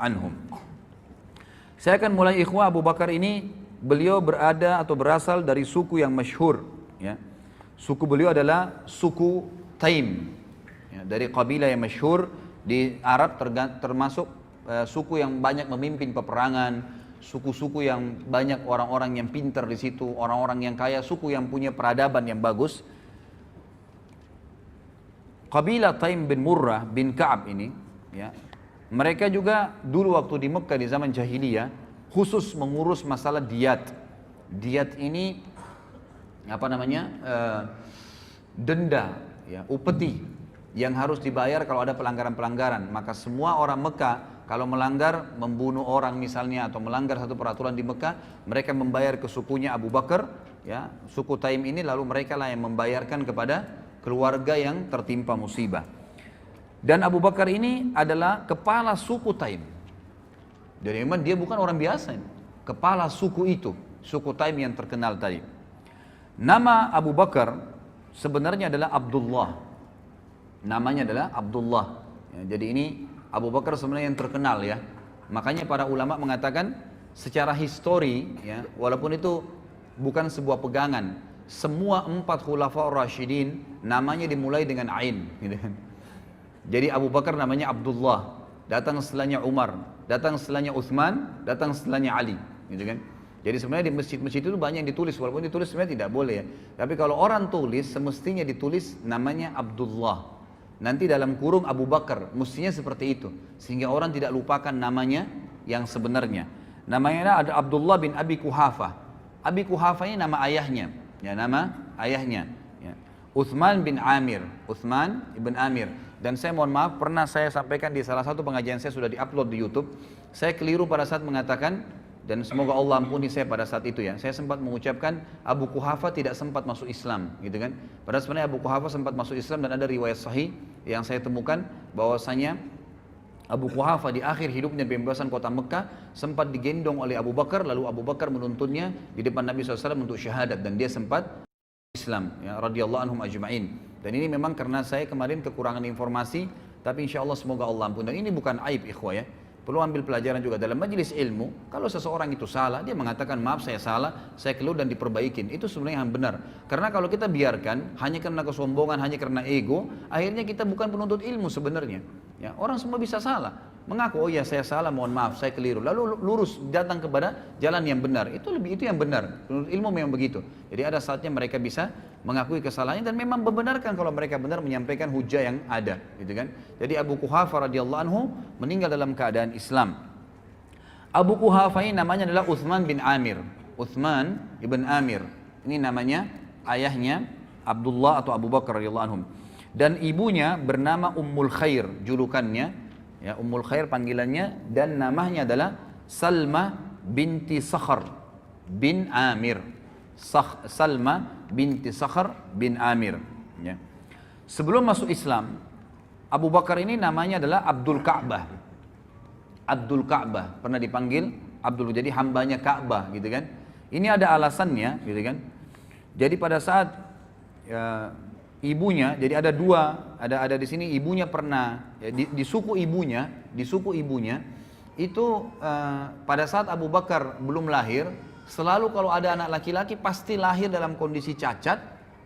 anhum. Saya akan mulai ikhwah. Abu Bakar ini beliau berada atau berasal dari suku yang masyhur, ya. Suku beliau adalah suku Taim, ya, dari kabilah yang masyhur di Arab, termasuk suku yang banyak memimpin peperangan, suku-suku yang banyak orang-orang yang pintar di situ, orang-orang yang kaya, suku yang punya peradaban yang bagus. Kabilah Taim bin Murrah bin Ka'ab ini, ya, mereka juga dulu waktu di Mekah di zaman jahiliyah khusus mengurus masalah diat. Diat ini apa namanya, denda, ya, upeti yang harus dibayar kalau ada pelanggaran-pelanggaran. Maka semua orang Mekah kalau melanggar, membunuh orang misalnya atau melanggar satu peraturan di Mekah, mereka membayar ke sukunya Abu Bakar, ya, suku Taim ini, lalu mereka lah yang membayarkan kepada keluarga yang tertimpa musibah. Dan Abu Bakar ini adalah kepala suku Taim. Jadi memang dia bukan orang biasa ini. Kepala suku itu, suku Taim yang terkenal tadi. Nama Abu Bakar sebenarnya adalah Abdullah. Namanya adalah Abdullah. Ya, jadi ini Abu Bakar sebenarnya yang terkenal, ya. Makanya para ulama mengatakan secara histori, ya, walaupun itu bukan sebuah pegangan, semua 4 khulafaur rasyidin namanya dimulai dengan Ain, gitu kan. Jadi Abu Bakar namanya Abdullah, datang setelahnya Umar, datang setelahnya Uthman, datang setelahnya Ali, gitu kan. Jadi sebenarnya di masjid-masjid itu banyak yang ditulis, walaupun ditulis sebenarnya tidak boleh, ya. Tapi kalau orang tulis, semestinya ditulis namanya Abdullah. Nanti dalam kurung Abu Bakar, mestinya seperti itu, sehingga orang tidak lupakan namanya yang sebenarnya. Namanya ada Abdullah bin Abi Kuhafa. Abi Kuhafa ini nama ayahnya, ya, nama ayahnya. Ya. Uthman bin Amir, Uthman ibn Amir. Dan saya mohon maaf, pernah saya sampaikan di salah satu pengajian saya, sudah diupload di YouTube. Saya keliru pada saat mengatakan, dan semoga Allah ampuni saya pada saat itu, ya. Saya sempat mengucapkan Abu Kuhafa tidak sempat masuk Islam, gitu kan. Padahal sebenarnya Abu Kuhafa sempat masuk Islam, dan ada riwayat sahih yang saya temukan bahwasanya Abu Kuhafa di akhir hidupnya pembebasan kota Mekah sempat digendong oleh Abu Bakar, lalu Abu Bakar menuntunnya di depan Nabi SAW untuk syahadat, dan dia sempat Islam, ya, radhiyallahu anhum ajma'in. Dan ini memang karena saya kemarin kekurangan informasi, tapi insya Allah semoga Allah ampun. Dan ini bukan aib, ikhwah, ya. Perlu ambil pelajaran juga dalam majelis ilmu. Kalau seseorang itu salah, dia mengatakan maaf saya salah, saya keliru, dan diperbaikin. Itu sebenarnya yang benar. Karena kalau kita biarkan hanya karena kesombongan, hanya karena ego, akhirnya kita bukan penuntut ilmu sebenarnya. Ya, orang semua bisa salah, mengaku oh ya saya salah, mohon maaf saya keliru, lalu lurus datang kepada jalan yang benar. Itu yang benar. Penuntut ilmu memang begitu. Jadi ada saatnya mereka bisa mengakui kesalahannya dan memang membenarkan kalau mereka benar menyampaikan hujah yang ada, gitu kan. Jadi Abu Kuhafa radhiyallahu anhu meninggal dalam keadaan Islam. Abu Kuhafa ini namanya adalah Uthman bin Amir. Uthman ibn Amir. Ini namanya ayahnya Abdullah atau Abu Bakar radhiyallahu anhum. Dan ibunya bernama Ummul Khair, julukannya, ya, Ummul Khair panggilannya, dan namanya adalah Salma binti Sakhar bin Amir. Salma binti Sakhar bin Amir, ya. Sebelum masuk Islam, Abu Bakar ini namanya adalah Abdul Ka'bah. Abdul Ka'bah, pernah dipanggil Abdul, jadi hambanya Ka'bah, gitu kan. Ini ada alasannya, gitu kan. Jadi pada saat ibunya, jadi ada dua, ada di sini ibunya pernah, ya, di suku ibunya itu pada saat Abu Bakar belum lahir, selalu kalau ada anak laki-laki pasti lahir dalam kondisi cacat,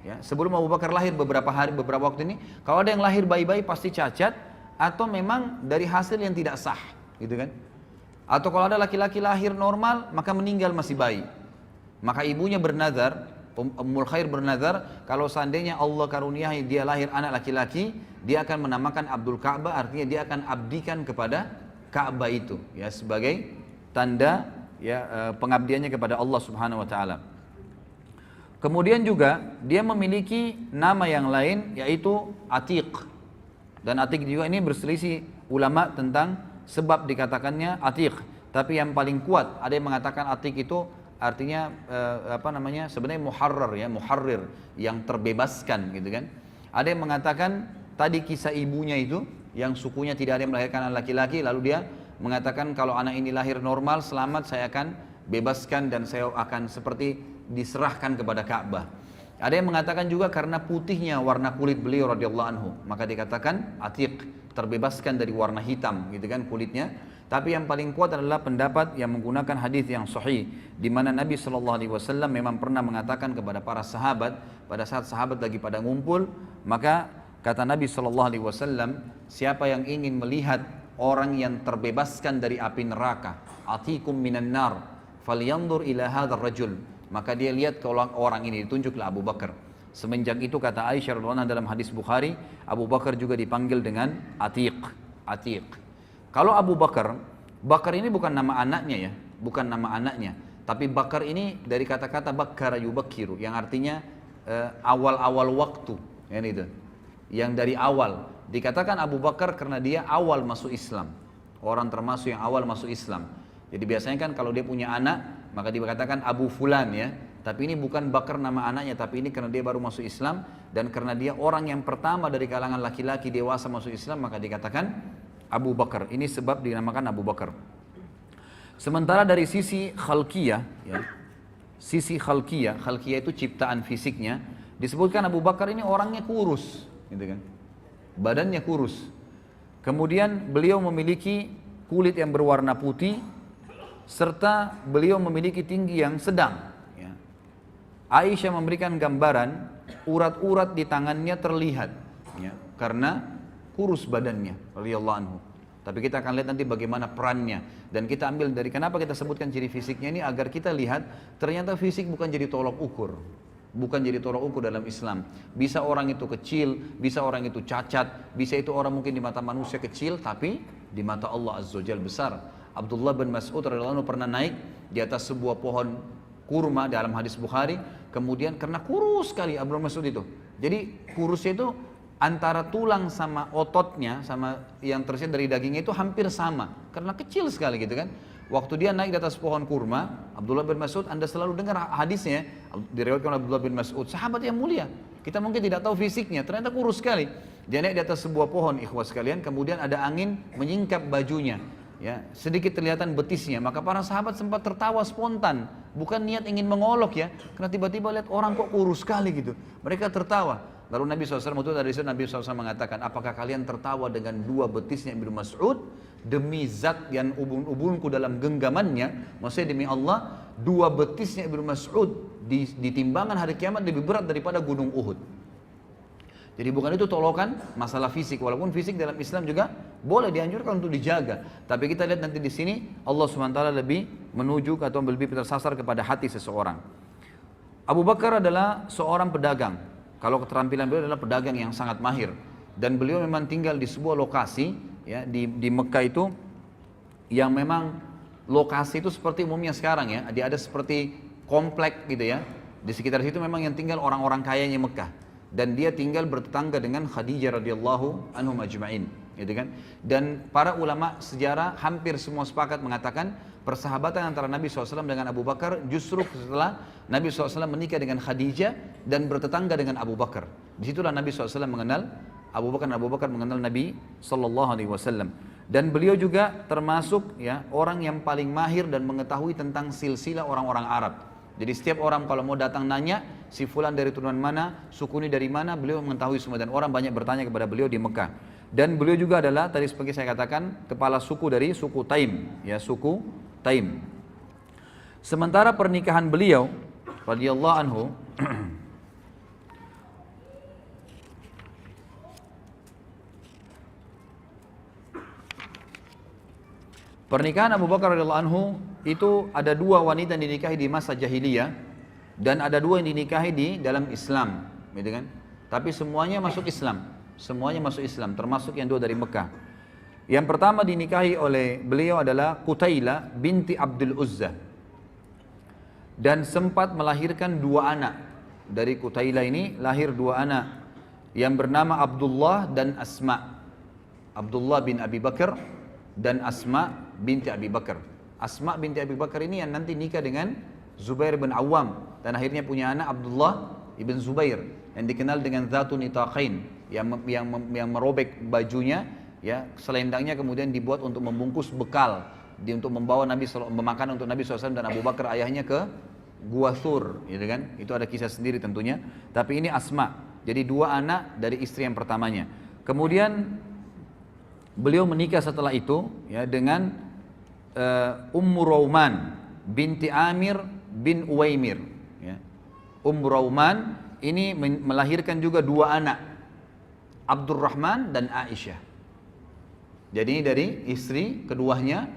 ya. Sebelum Abu Bakar lahir beberapa waktu ini, kalau ada yang lahir bayi-bayi pasti cacat, atau memang dari hasil yang tidak sah, gitu kan. Atau kalau ada laki-laki lahir normal, maka meninggal masih bayi. Maka ibunya bernazar, Ummul Khair bernazar, kalau seandainya Allah karuniai dia lahir anak laki-laki, dia akan menamakan Abdul Ka'bah, artinya dia akan abdikan kepada Ka'bah itu, ya, sebagai tanda, ya, pengabdiannya kepada Allah Subhanahu wa taala. Kemudian juga dia memiliki nama yang lain, yaitu Atiq. Dan Atiq juga ini berselisih ulama tentang sebab dikatakannya Atiq. Tapi yang paling kuat, ada yang mengatakan Atiq itu artinya sebenarnya muharrar, ya, muharrir, yang terbebaskan, gitu kan. Ada yang mengatakan tadi kisah ibunya itu yang sukunya tidak ada yang melahirkan anak laki-laki, lalu dia mengatakan kalau anak ini lahir normal selamat, saya akan bebaskan dan saya akan seperti diserahkan kepada Ka'bah. Ada yang mengatakan juga karena putihnya warna kulit beliau radhiyallahu anhu, maka dikatakan Atiq, terbebaskan dari warna hitam, gitu kan, kulitnya. Tapi yang paling kuat adalah pendapat yang menggunakan hadis yang sahih, di mana Nabi SAW memang pernah mengatakan kepada para sahabat pada saat sahabat lagi pada ngumpul, maka kata Nabi SAW, siapa yang ingin melihat orang yang terbebaskan dari api neraka, atikum minan nar, falyanzur ila hadzal rajul, maka dia lihat ke orang ini, ditunjuklah Abu Bakar. Semenjak itu kata Aisyah radhiyallahu anha dalam hadis Bukhari, Abu Bakar juga dipanggil dengan Atiq, Atiq. Kalau Abu Bakar, Bakar ini bukan nama anaknya ya, bukan nama anaknya, tapi Bakar ini dari kata-kata bakkara yubakkiru, yang artinya awal-awal waktu, ya itu. Yang dari awal dikatakan Abu Bakar karena dia awal masuk Islam, orang termasuk yang awal masuk Islam. Jadi biasanya kan kalau dia punya anak maka dikatakan Abu Fulan ya, tapi ini bukan Bakar nama anaknya, tapi ini karena dia baru masuk Islam dan karena dia orang yang pertama dari kalangan laki-laki dewasa masuk Islam, maka dikatakan Abu Bakar. Ini sebab dinamakan Abu Bakar. Sementara dari sisi khalqiyah ya, sisi khalqiyah itu ciptaan fisiknya, disebutkan Abu Bakar ini orangnya kurus gitu kan, badannya kurus. Kemudian beliau memiliki kulit yang berwarna putih, serta beliau memiliki tinggi yang sedang ya. Aisyah memberikan gambaran urat-urat di tangannya terlihat ya, karena kurus badannya radhiyallahu anhu. Tapi kita akan lihat nanti bagaimana perannya, dan kita ambil dari kenapa kita sebutkan ciri fisiknya ini, agar kita lihat ternyata fisik bukan jadi tolok ukur, bukan jadi tolok ukur dalam Islam. Bisa orang itu kecil, bisa orang itu cacat, bisa itu orang mungkin di mata manusia kecil, tapi di mata Allah Azza wa Jalla besar. Abdullah bin Mas'ud radhiyallahu anhu pernah naik di atas sebuah pohon kurma dalam hadis Bukhari, kemudian karena kurus sekali Abdullah bin Mas'ud itu, jadi kurusnya itu antara tulang sama ototnya sama yang tersirat dari dagingnya itu hampir sama karena kecil sekali gitu kan. Waktu dia naik di atas pohon kurma, Abdullah bin Mas'ud, Anda selalu dengar hadisnya diriwayatkan oleh Abdullah bin Mas'ud, sahabat yang mulia, kita mungkin tidak tahu fisiknya, ternyata kurus sekali. Dia naik di atas sebuah pohon, ikhwas sekalian, kemudian ada angin menyingkap bajunya ya, sedikit kelihatan betisnya, maka para sahabat sempat tertawa spontan, bukan niat ingin mengolok ya, karena tiba-tiba lihat orang kok kurus sekali gitu, mereka tertawa. Lalu Nabi SAW, itu dari situ Nabi SAW mengatakan, apakah kalian tertawa dengan dua betisnya Ibnu Mas'ud? Demi zat yang ubun-ubunku dalam genggamannya, maksudnya demi Allah, dua betisnya Ibnu Mas'ud di timbangan hari kiamat lebih berat daripada gunung Uhud. Jadi bukan itu tolokan masalah fisik, walaupun fisik dalam Islam juga boleh dianjurkan untuk dijaga. Tapi kita lihat nanti di sini Allah SWT lebih menuju atau lebih tersasar kepada hati seseorang. Abu Bakar adalah seorang pedagang. Kalau keterampilan beliau adalah pedagang yang sangat mahir, dan beliau memang tinggal di sebuah lokasi ya, di Mekah itu, yang memang lokasi itu seperti umumnya sekarang ya, dia ada seperti komplek gitu ya, di sekitar situ memang yang tinggal orang-orang kayanya Mekah, dan dia tinggal bertetangga dengan Khadijah radhiyallahu anhum ajma'in gitu kan. Dan para ulama sejarah hampir semua sepakat mengatakan persahabatan antara Nabi SAW dengan Abu Bakar justru setelah Nabi SAW menikah dengan Khadijah dan bertetangga dengan Abu Bakar. Disitulah Nabi SAW mengenal Abu Bakar, dan Abu Bakar mengenal Nabi SAW. Dan beliau juga termasuk ya orang yang paling mahir dan mengetahui tentang silsilah orang-orang Arab. Jadi setiap orang kalau mau datang nanya, si fulan dari turunan mana, suku ini dari mana, beliau mengetahui semua, dan orang banyak bertanya kepada beliau di Mekah. Dan beliau juga adalah, tadi seperti saya katakan, kepala suku dari suku Taim, ya suku Taim. Sementara pernikahan beliau radhiyallahu anhu pernikahan Abu Bakar radhiyallahu anhu itu ada dua wanita yang dinikahi di masa jahiliyah dan ada dua yang dinikahi di dalam Islam, gitu kan? Tapi semuanya masuk Islam, semuanya masuk Islam, termasuk yang dua dari Mekah. Yang pertama dinikahi oleh beliau adalah Qutailah binti Abdul Uzza, dan sempat melahirkan dua anak. Dari Qutailah ini lahir dua anak yang bernama Abdullah dan Asma. Abdullah bin Abi Bakar dan Asma binti Abi Bakar. Asma binti Abi Bakar ini yang nanti nikah dengan Zubair bin Awam, dan akhirnya punya anak Abdullah ibn Zubair yang dikenal dengan Zatun Nitaqain, yang merobek bajunya ya, selendangnya kemudian dibuat untuk membungkus bekal, untuk membawa memakan untuk Nabi SAW dan Abu Bakar ayahnya ke Gua Thur, gitu kan? Itu ada kisah sendiri tentunya. Tapi ini Asma, jadi dua anak dari istri yang pertamanya. Kemudian beliau menikah setelah itu ya dengan Ummu Rauman binti Amir bin Uwaimir. Ya. Ummu Rauman ini melahirkan juga dua anak, Abdurrahman dan Aisyah. Jadi ini dari istri keduanya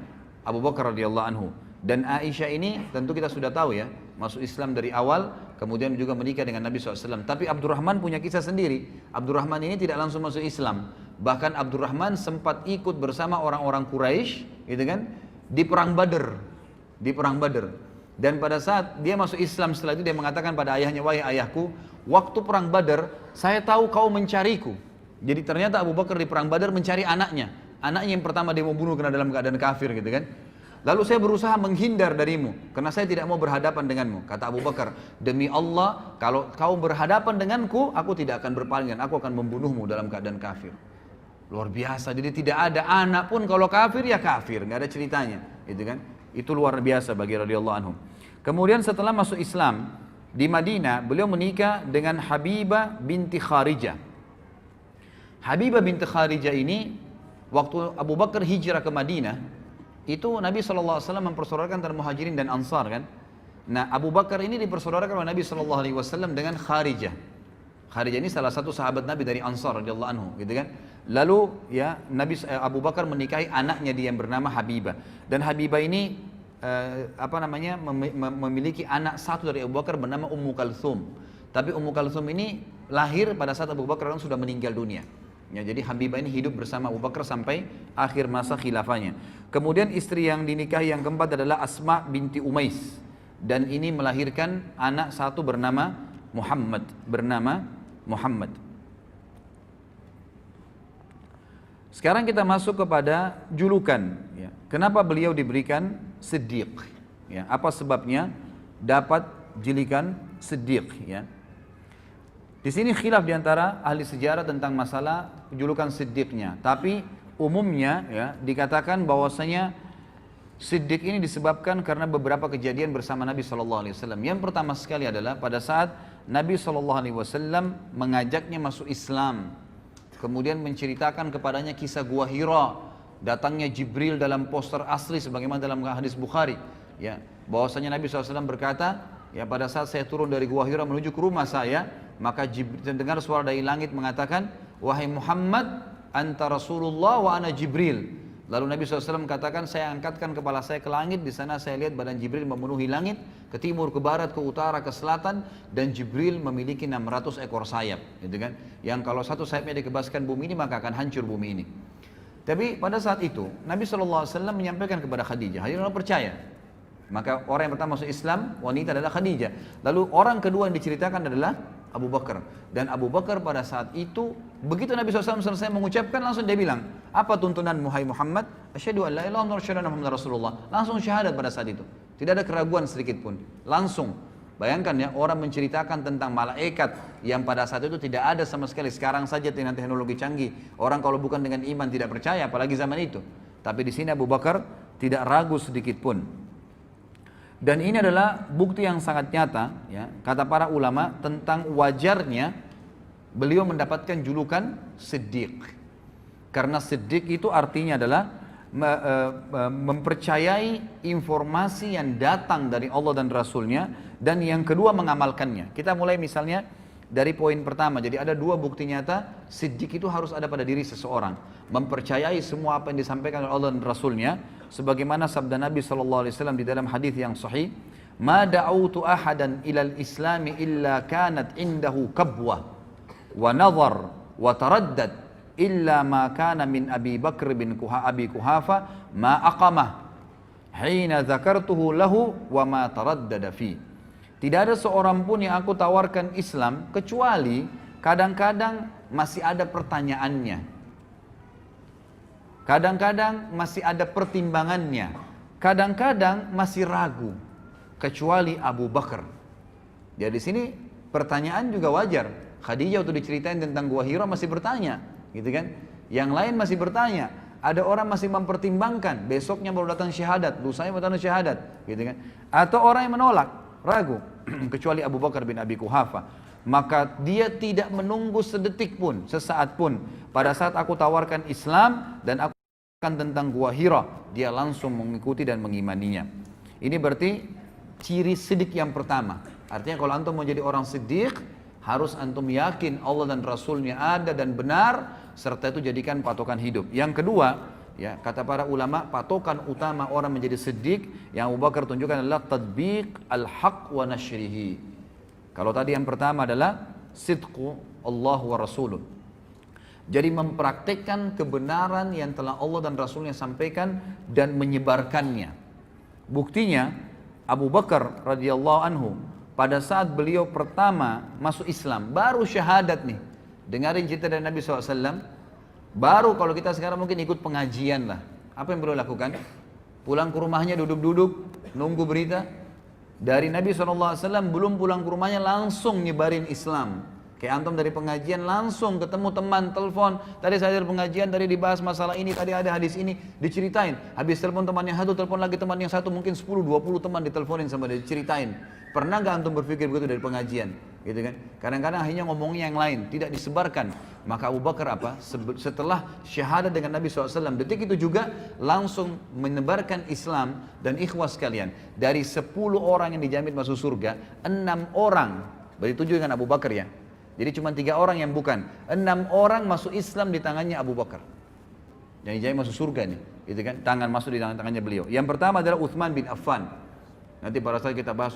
Abu Bakar radhiyallahu anhu. Dan Aisyah ini tentu kita sudah tahu ya, masuk Islam dari awal, kemudian juga menikah dengan Nabi SAW. Tapi Abdurrahman punya kisah sendiri. Abdurrahman ini tidak langsung masuk Islam. Bahkan Abdurrahman sempat ikut bersama orang-orang Quraisy, gitu kan, di perang Badar. Di perang Badar. Dan pada saat dia masuk Islam setelah itu dia mengatakan pada ayahnya, wahai ayahku, waktu perang Badar saya tahu kau mencariku. Jadi ternyata Abu Bakar di perang Badar mencari anaknya. Anaknya yang pertama dia mau bunuh karena dalam keadaan kafir, gitu kan. Lalu saya berusaha menghindar darimu karena saya tidak mau berhadapan denganmu. Kata Abu Bakar, demi Allah kalau kau berhadapan denganku, aku tidak akan berpaling dan aku akan membunuhmu dalam keadaan kafir. Luar biasa. Jadi tidak ada anak pun kalau kafir ya kafir, nggak ada ceritanya, gitu kan. Itu luar biasa bagi radhiyallahu anhum. Kemudian setelah masuk Islam di Madinah, beliau menikah dengan Habibah binti Kharijah. Habibah binti Kharijah ini waktu Abu Bakar hijrah ke Madinah, itu Nabi SAW mempersaudarakan antara Muhajirin dan Ansar kan. Nah Abu Bakar ini dipersaudarakan oleh Nabi SAW dengan Kharijah. Kharijah ini salah satu sahabat Nabi dari Ansar radhiyallahu anhu, gitu kan. Lalu ya Abu Bakar menikahi anaknya dia yang bernama Habibah. Dan Habibah ini memiliki anak satu dari Abu Bakar bernama Ummu Kalthum. Tapi Ummu Kalthum ini lahir pada saat Abu Bakar sudah meninggal dunia. Ya, jadi Habibah ini hidup bersama Abu Bakar sampai akhir masa khilafahnya. Kemudian istri yang dinikahi yang keempat adalah Asma binti Umais. Dan ini melahirkan anak satu bernama Muhammad. Sekarang kita masuk kepada julukan. Ya. Kenapa beliau diberikan Siddiq? Ya, apa sebabnya dapat julukan Siddiq? Ya. Di sini khilaf diantara ahli sejarah tentang masalah julukan Siddiqnya. Tapi umumnya ya dikatakan bahwasanya Siddiq ini disebabkan karena beberapa kejadian bersama Nabi SAW. Yang pertama sekali adalah pada saat Nabi SAW mengajaknya masuk Islam, kemudian menceritakan kepadanya kisah Gua Hira, datangnya Jibril dalam poster asli sebagaimana dalam hadis Bukhari. Ya, bahwasanya Nabi SAW berkata, ya pada saat saya turun dari Gua Hira menuju ke rumah saya, maka Jibril dengar suara dari langit mengatakan, wahai Muhammad, anta Rasulullah wa ana Jibril. Lalu Nabi SAW katakan, saya angkatkan kepala saya ke langit, di sana saya lihat badan Jibril memenuhi langit, ke timur, ke barat, ke utara, ke selatan, dan Jibril memiliki 600 ekor sayap, gitu kan? Yang kalau satu sayapnya dikebaskan bumi ini maka akan hancur bumi ini. Tapi pada saat itu Nabi SAW menyampaikan kepada Khadijah, Khadijah percaya. Maka orang yang pertama masuk Islam wanita adalah Khadijah. Lalu orang kedua yang diceritakan adalah Abu Bakar. Dan Abu Bakar pada saat itu, begitu Nabi SAW selesai mengucapkan, langsung dia bilang, apa tuntunanmu hai Muhammad? Asyhadu an la ilaha illallah wa asyhadu anna Muhammadar Rasulullah. Langsung syahadat pada saat itu. Tidak ada keraguan sedikit pun. Langsung. Bayangkan ya, orang menceritakan tentang malaikat yang pada saat itu tidak ada sama sekali. Sekarang saja dengan teknologi canggih, orang kalau bukan dengan iman tidak percaya, apalagi zaman itu. Tapi di sini Abu Bakar tidak ragu sedikit pun. Dan ini adalah bukti yang sangat nyata, ya, kata para ulama tentang wajarnya beliau mendapatkan julukan Siddiq. Karena Siddiq itu artinya adalah mempercayai informasi yang datang dari Allah dan Rasulnya, dan yang kedua mengamalkannya. Kita mulai misalnya dari poin pertama. Jadi ada dua bukti nyata Siddiq itu harus ada pada diri seseorang, mempercayai semua apa yang disampaikan oleh Allah dan Rasulnya, sebagaimana sabda Nabi SAW di dalam hadis yang sahih, ma da'autu ahadan ilal islami illa kanat indahu kabwa wa nazar wa taraddad illa ma kana min Abi Bakr bin Abi Kuhafa ma aqamah hina zakartuhu lahu wa ma taraddada fi. Tidak ada seorang pun yang aku tawarkan Islam kecuali kadang-kadang masih ada pertanyaannya, kadang-kadang masih ada pertimbangannya, kadang-kadang masih ragu, kecuali Abu Bakar. Jadi di sini pertanyaan juga wajar. Khadijah waktu diceritain tentang Gua Hira masih bertanya, gitu kan? Yang lain masih bertanya. Ada orang masih mempertimbangkan, besoknya baru datang syahadat, lusanya baru datang syahadat, gitu kan? Atau orang yang menolak, ragu, kecuali Abu Bakar bin Abi Kuhafa. Maka dia tidak menunggu sedetik pun, sesaat pun. Pada saat aku tawarkan Islam dan aku tentang gua Hira, dia langsung mengikuti dan mengimaninya. Ini berarti ciri siddiq yang pertama. Artinya kalau antum mau jadi orang siddiq, harus antum yakin Allah dan Rasulnya ada dan benar, serta itu jadikan patokan hidup. Yang kedua, ya, kata para ulama, patokan utama orang menjadi siddiq yang Abu Bakar tunjukkan adalah tadbiq al-haq wa nashrihi. Kalau tadi yang pertama adalah sidqu Allah wa Rasuluh. Jadi mempraktekkan kebenaran yang telah Allah dan Rasulnya sampaikan dan menyebarkannya. Buktinya Abu Bakar radhiyallahu anhu pada saat beliau pertama masuk Islam, baru syahadat nih. Dengarin cerita dari Nabi SAW. Baru kalau kita sekarang mungkin ikut pengajian lah. Apa yang beliau lakukan? Pulang ke rumahnya duduk-duduk, nunggu berita. Dari Nabi SAW belum pulang ke rumahnya langsung nyebarin Islam. Kayak antum dari pengajian langsung ketemu teman, telepon. Tadi saya dari pengajian, tadi dibahas masalah ini, tadi ada hadis ini, diceritain. Habis telepon teman yang satu, telepon lagi teman yang satu, mungkin 10-20 teman diteleponin sama dia, diceritain. Pernah gak antum berpikir begitu dari pengajian? Gitu kan? Kadang-kadang akhirnya ngomongnya yang lain, tidak disebarkan. Maka Abu Bakar apa? Setelah syahadat dengan Nabi SAW, detik itu juga langsung menebarkan Islam. Dan ikhwas sekalian, dari 10 orang yang dijamin masuk surga, 6 orang, berarti 7 dengan Abu Bakar ya. Jadi cuma 3 orang yang bukan. 6 orang masuk Islam di tangannya Abu Bakar. Jadi masuk surga nih, gitu kan? Tangan masuk di tangannya beliau. Yang pertama adalah Utsman bin Affan. Nanti pada saat kita bahas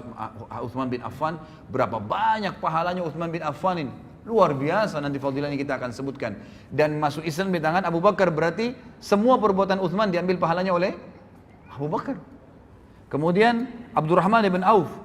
Utsman bin Affan, berapa banyak pahalanya Utsman bin Affan ini. Luar biasa, nanti fadilahnya kita akan sebutkan. Dan masuk Islam di tangan Abu Bakar berarti semua perbuatan Utsman diambil pahalanya oleh Abu Bakar. Kemudian Abdurrahman bin Auf.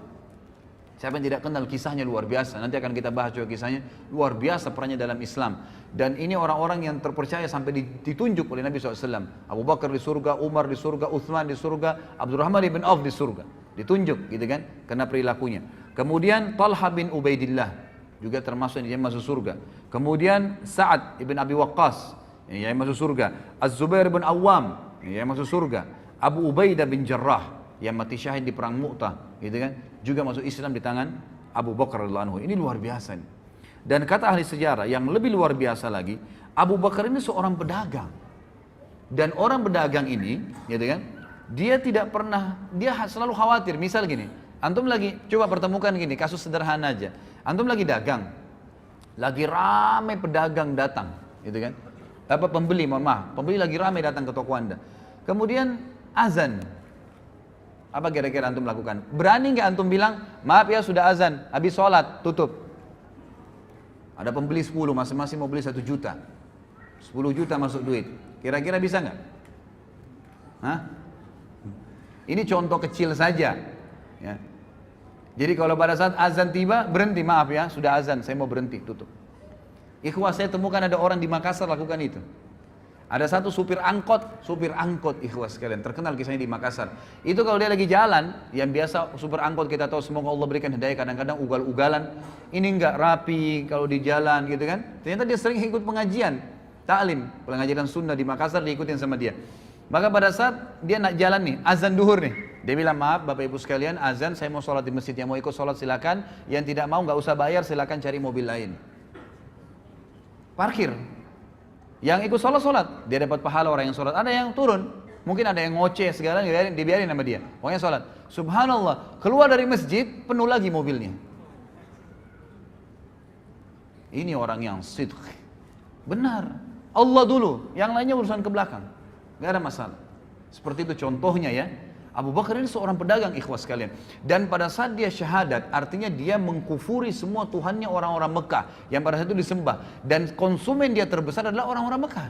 Siapa yang tidak kenal kisahnya luar biasa. Nanti akan kita bahas juga kisahnya. Luar biasa perannya dalam Islam. Dan ini orang-orang yang terpercaya sampai ditunjuk oleh Nabi SAW. Abu Bakar di surga, Umar di surga, Uthman di surga, Abdurrahman bin Auf di surga. Ditunjuk gitu kan, karena perilakunya. Kemudian Talha bin Ubaidillah juga termasuk yang masuk surga. Kemudian Sa'ad ibn Abi Waqqas yang masuk surga. Az-Zubair bin Awam yang masuk surga. Abu Ubaidah bin Jarrah yang mati syahid di perang Mu'tah, gitu kan, juga masuk Islam di tangan Abu Bakar radhiyallahu anhu. Ini luar biasa nih. Dan kata ahli sejarah yang lebih luar biasa lagi, Abu Bakar ini seorang pedagang. Dan orang pedagang ini, gitu kan, dia tidak pernah, dia selalu khawatir. Misal gini, antum lagi coba pertemukan gini, kasus sederhana aja. Antum lagi dagang, lagi ramai pedagang datang, gitu kan. Apa pembeli, mohon maaf, pembeli lagi ramai datang ke toko Anda. Kemudian azan. Apa kira-kira antum lakukan? Berani nggak antum bilang, maaf ya sudah azan, habis sholat, tutup. Ada pembeli 10, masing-masing mau beli 1 juta. 10 juta masuk duit. Kira-kira bisa nggak? Hah? Ini contoh kecil saja. Ya. Jadi kalau pada saat azan tiba, berhenti, maaf ya, sudah azan, saya mau berhenti, tutup. Ikhwah, saya temukan ada orang di Makassar lakukan itu. Ada satu supir angkot ikhwas sekalian, terkenal kisahnya di Makassar. Itu kalau dia lagi jalan, yang biasa supir angkot kita tahu semoga Allah berikan hidayah, kadang-kadang ugal-ugalan, ini enggak rapi kalau di jalan gitu kan. Ternyata dia sering ikut pengajian, taklim, pengajian sunnah di Makassar diikutin sama dia. Maka pada saat dia nak jalan nih, azan duhur nih, dia bilang maaf Bapak Ibu sekalian, azan saya mau sholat di masjid, yang mau ikut sholat silakan, yang tidak mau nggak usah bayar, silakan cari mobil lain. Parkir. Yang ikut sholat, dia dapat pahala orang yang sholat. Ada yang turun, mungkin ada yang ngoceh segala, dibiarin sama dia. Pokoknya sholat. Subhanallah, keluar dari masjid, penuh lagi mobilnya. Ini orang yang sidq. Benar, Allah dulu, yang lainnya urusan ke belakang. Gak ada masalah. Seperti itu contohnya ya. Abu Bakar ini seorang pedagang ikhwas sekalian. Dan pada saat dia syahadat, artinya dia mengkufuri semua Tuhannya orang-orang Mekah yang pada saat itu disembah. Dan konsumen dia terbesar adalah orang-orang Mekah.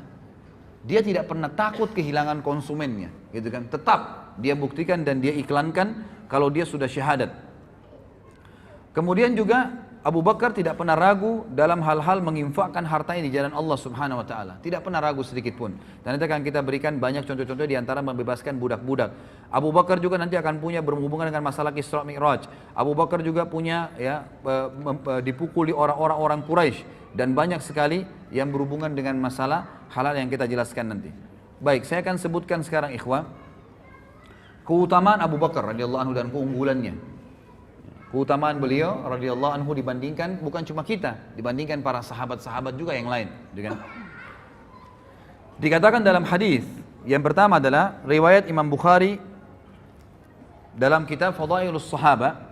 Dia tidak pernah takut kehilangan konsumennya, gitu kan? Tetap dia buktikan dan dia iklankan kalau dia sudah syahadat. Kemudian juga Abu Bakar tidak pernah ragu dalam hal-hal menginfakkan hartanya di jalan Allah Subhanahu wa taala. Tidak pernah ragu sedikit pun. Dan nanti akan kita berikan banyak contoh-contoh di antara membebaskan budak-budak. Abu Bakar juga nanti akan punya berhubungan dengan masalah Isra Mi'raj. Abu Bakar juga punya ya dipukuli orang-orang Quraisy dan banyak sekali yang berhubungan dengan masalah halal yang kita jelaskan nanti. Baik, saya akan sebutkan sekarang ikhwah keutamaan Abu Bakar radhiyallahu anhu dan keunggulannya. Keutamaan beliau radhiyallahu anhu dibandingkan bukan cuma kita, dibandingkan para sahabat-sahabat juga yang lain, kan? Dikatakan dalam hadis Yang pertama adalah riwayat Imam Bukhari dalam kitab Fadailus Sahaba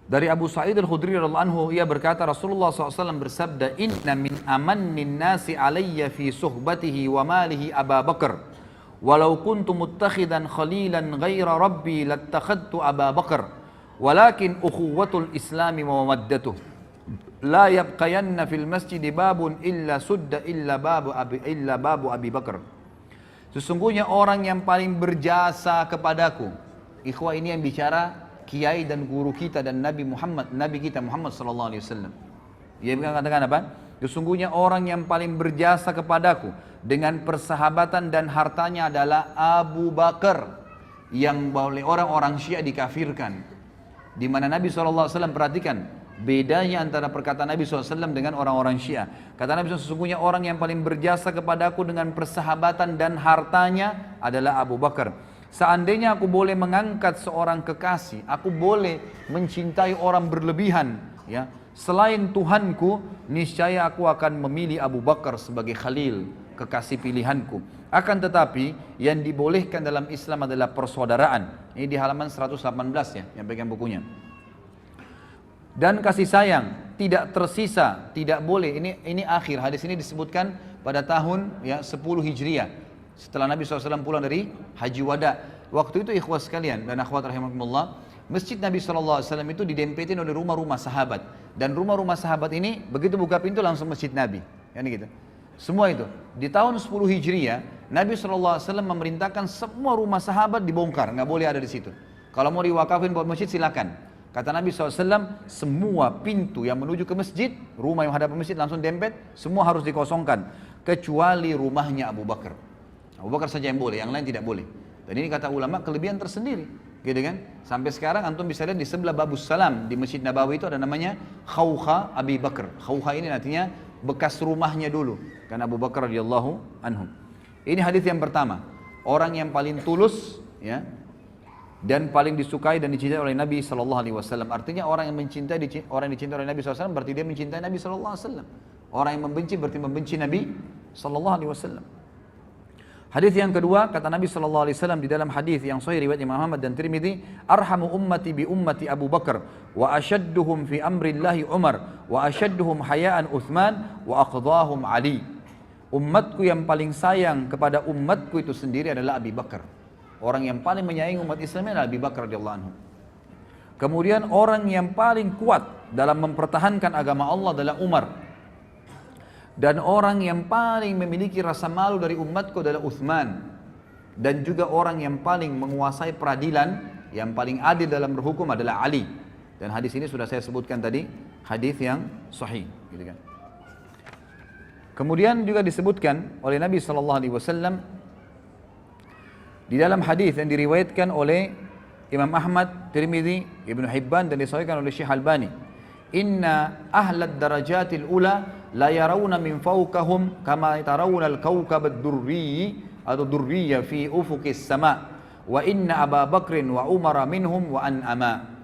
dari Abu Sa'id Al-Khudri radhiyallahu anhu, ia berkata Rasulullah SAW bersabda, inna min amannin nasi alayya fi suhbatihi wa malihi Aba Bakar, walau kuntu muttakhidan khalilan ghaira rabbi lattakhadtu Aba Bakar, walakin ukhuwatul islami wa mawaddatuh la yabqayanna fil masjid babun illa sudda illa babu Abi Bakar. Sesungguhnya orang yang paling berjasa kepadaku, ikhwah ini yang bicara kiai dan guru kita dan Nabi kita Muhammad sallallahu alaihi wasallam. Dia mengatakan apa? Sesungguhnya orang yang paling berjasa kepadaku dengan persahabatan dan hartanya adalah Abu Bakar, yang oleh orang-orang Syiah dikafirkan. Di mana Nabi sallallahu alaihi wasallam, perhatikan bedanya antara perkataan Nabi SAW dengan orang-orang Syiah. Kata Nabi SAW, sesungguhnya orang yang paling berjasa kepadaku dengan persahabatan dan hartanya adalah Abu Bakar. Seandainya aku boleh mengangkat seorang kekasih, aku boleh mencintai orang berlebihan, ya, selain Tuhanku, niscaya aku akan memilih Abu Bakar sebagai khalil, kekasih pilihanku. Akan tetapi yang dibolehkan dalam Islam adalah persaudaraan. Ini di halaman 118 ya, yang pegang bukunya. Dan kasih sayang tidak tersisa, tidak boleh. Ini akhir hadis ini disebutkan pada tahun ya 10 Hijriah. Setelah Nabi SAW pulang dari Haji Wada. Waktu itu ikhwas sekalian dan akhwat rahimakumullah, masjid Nabi SAW itu didempetin oleh rumah-rumah sahabat. Dan rumah-rumah sahabat ini begitu buka pintu langsung masjid Nabi. Ya, gitu. Semua itu. Di tahun 10 Hijriah, Nabi SAW memerintahkan semua rumah sahabat dibongkar. Nggak boleh ada di situ. Kalau mau diwakafin buat masjid silakan. Kata Nabi SAW, semua pintu yang menuju ke masjid, rumah yang hadap masjid langsung dempet, semua harus dikosongkan. Kecuali rumahnya Abu Bakar. Abu Bakar saja yang boleh, yang lain tidak boleh. Dan ini kata ulama kelebihan tersendiri, gitu kan? Sampai sekarang antum bisa lihat di sebelah Babus Salam di Masjid Nabawi itu ada namanya Khawkha Abi Bakar. Khawkha ini artinya bekas rumahnya dulu, kan Abu Bakar radhiyallahu anhu. Ini hadis yang pertama, orang yang paling tulus, ya, dan paling disukai dan dicintai oleh Nabi Sallallahu Alaihi Wasallam. Artinya orang yang mencintai orang yang dicintai oleh Nabi Sallallahu Alaihi Wasallam berarti dia mencintai Nabi Sallallahu Alaihi Wasallam. Orang yang membenci berarti membenci Nabi Sallallahu Alaihi Wasallam. Hadis yang kedua, kata Nabi sallallahu alaihi wasallam di dalam hadis yang sahih riwayat Imam Ahmad dan Tirmidzi, arhamu ummati bi ummati Abu Bakar wa ashadduhum fi amrillahi Umar wa ashadduhum hayaan Uthman wa aqdahum Ali. Umatku yang paling sayang kepada umatku itu sendiri adalah Abu Bakar. Orang yang paling menyayangi umat Islam adalah Abu Bakar radhiyallahu anhu. Kemudian orang yang paling kuat dalam mempertahankan agama Allah adalah Umar. Dan orang yang paling memiliki rasa malu dari umatku adalah Uthman. Dan juga orang yang paling menguasai peradilan, yang paling adil dalam berhukum adalah Ali. Dan hadis ini sudah saya sebutkan tadi, hadis yang sahih, gitu kan. Kemudian juga disebutkan oleh Nabi SAW di dalam hadis yang diriwayatkan oleh Imam Ahmad, Tirmidzi, Ibnu Hibban dan disahihkan oleh Syekh Albani. Inna ahlad darajatil ula la yarawna min fawqahum kama tarawna al-kawkab ad-durri atau durriya fi ufuqis sama wa inna Aba Bakrin wa Umar minhum wa an'ama.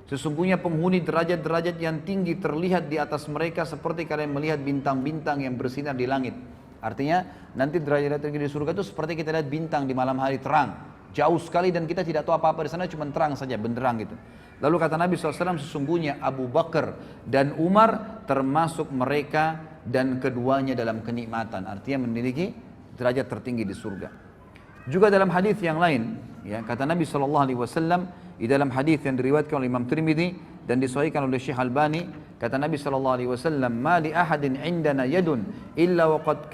Sesungguhnya penghuni derajat-derajat yang tinggi terlihat di atas mereka seperti kalian melihat bintang-bintang yang bersinar di langit. Artinya nanti derajat tinggi di surga itu seperti kita lihat bintang di malam hari terang, jauh sekali dan kita tidak tahu apa-apa di sana, cuma terang saja, benderang gitu. Lalu kata Nabi SAW, sesungguhnya Abu Bakar dan Umar termasuk mereka dan keduanya dalam kenikmatan. Artinya memiliki derajat tertinggi di surga. Juga dalam hadis yang lain, ya, kata Nabi SAW di dalam hadis yang diriwayatkan oleh Imam Tirmidzi dan disahihkan oleh Syekh Albani, kata Nabi SAW, ma li ahadin indana yadun illa waqad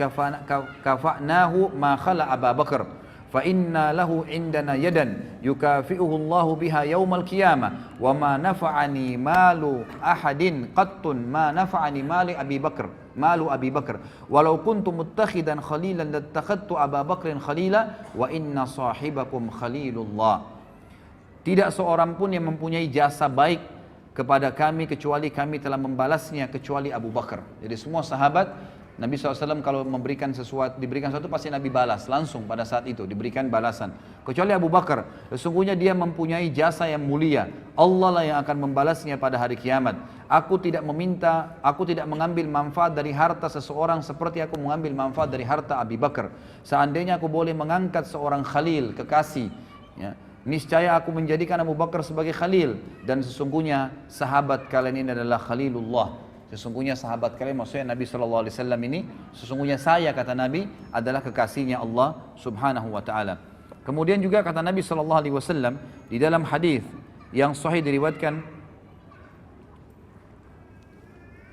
kafa'nahu ma khala Aba Bakar. فَإِنَّا لَهُ عِنْدَنَا يَدًا يُكَافِئُهُ اللَّهُ بِهَا يَوْمَ الْقِيَامَةِ وَمَا نَفَعَنِي مَالُ أَحَدٍ قَطٌّ مَا نَفَعَنِي مَالُ أَبِي بَكْرٍ وَلَوْ كُنْتُ مُتَّخِذًا خَلِيلًا لَاتَّخَذْتُ أَبَا بَكْرٍ خَلِيلًا وَإِنَّ صَاحِبَكُمْ خَلِيلُ اللَّهِ. Tidak seorang pun yang mempunyai jasa baik kepada kami kecuali kami telah membalasnya kecuali Abu Bakar. Jadi semua sahabat Nabi SAW kalau memberikan sesuatu, diberikan sesuatu pasti Nabi balas langsung pada saat itu, diberikan balasan. Kecuali Abu Bakar, sesungguhnya dia mempunyai jasa yang mulia. Allah lah yang akan membalasnya pada hari kiamat. Aku tidak mengambil manfaat dari harta seseorang seperti aku mengambil manfaat dari harta Abu Bakar. Seandainya aku boleh mengangkat seorang khalil, kekasih, ya, niscaya aku menjadikan Abu Bakar sebagai khalil. Dan sesungguhnya sahabat kalian ini adalah khalilullah. Sesungguhnya sahabat kalian, maksudnya Nabi SAW ini, sesungguhnya saya, kata Nabi, adalah kekasihnya Allah Subhanahu wa ta'ala. Kemudian juga kata Nabi SAW di dalam hadis yang sahih diriwayatkan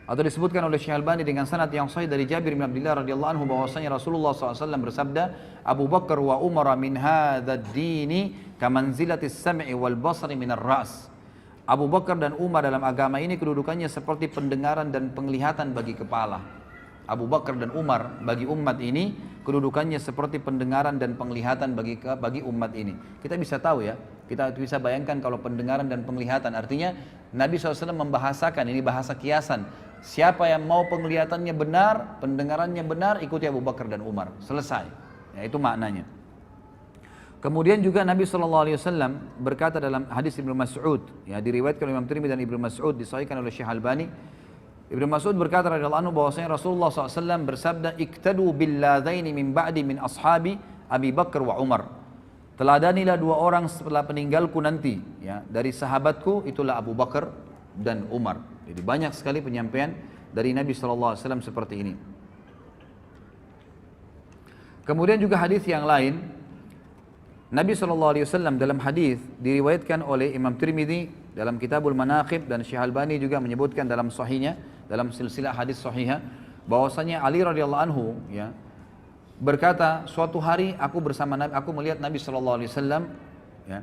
atau disebutkan oleh Syekh Albani dengan sanad yang sahih dari Jabir bin Abdullah radhiyallahu anhu bahwasanya Rasulullah SAW bersabda, Abu Bakar wa Umar min hadzal dini kamanzilatis sam'i wal basari minar ra's. Abu Bakar dan Umar dalam agama ini kedudukannya seperti pendengaran dan penglihatan bagi kepala. Abu Bakar dan Umar bagi umat ini kedudukannya seperti pendengaran dan penglihatan bagi umat ini. Kita bisa tahu ya, kita bisa bayangkan kalau pendengaran dan penglihatan, artinya Nabi SAW membahasakan, ini bahasa kiasan. Siapa yang mau penglihatannya benar, pendengarannya benar, ikuti Abu Bakar dan Umar. Selesai. Ya, itu maknanya. Kemudian juga Nabi SAW berkata dalam hadis Ibnu Mas'ud, ya, diriwayatkan oleh Imam Tirmidzi dan Ibnu Mas'ud, disahihkan oleh Syekh Albani. Ibnu Mas'ud berkata radhiyallahu anhu bahwasanya Rasulullah SAW bersabda, "Iktadu billadaini min ba'di min ashabi Abi Bakar wa Umar." Teladanilah dua orang setelah peninggalku nanti, ya, dari sahabatku, itulah Abu Bakar dan Umar. Jadi banyak sekali penyampaian dari Nabi SAW seperti ini. Kemudian juga hadis yang lain, Nabi SAW dalam hadis diriwayatkan oleh Imam Tirmidzi dalam Kitabul Manaqib dan Syekh Albani juga menyebutkan dalam sahihnya, dalam silsilah hadis sahihah, bahwasanya Ali radhiyallahu anhu, ya, berkata, suatu hari aku bersama Nabi, aku melihat Nabi SAW, ya,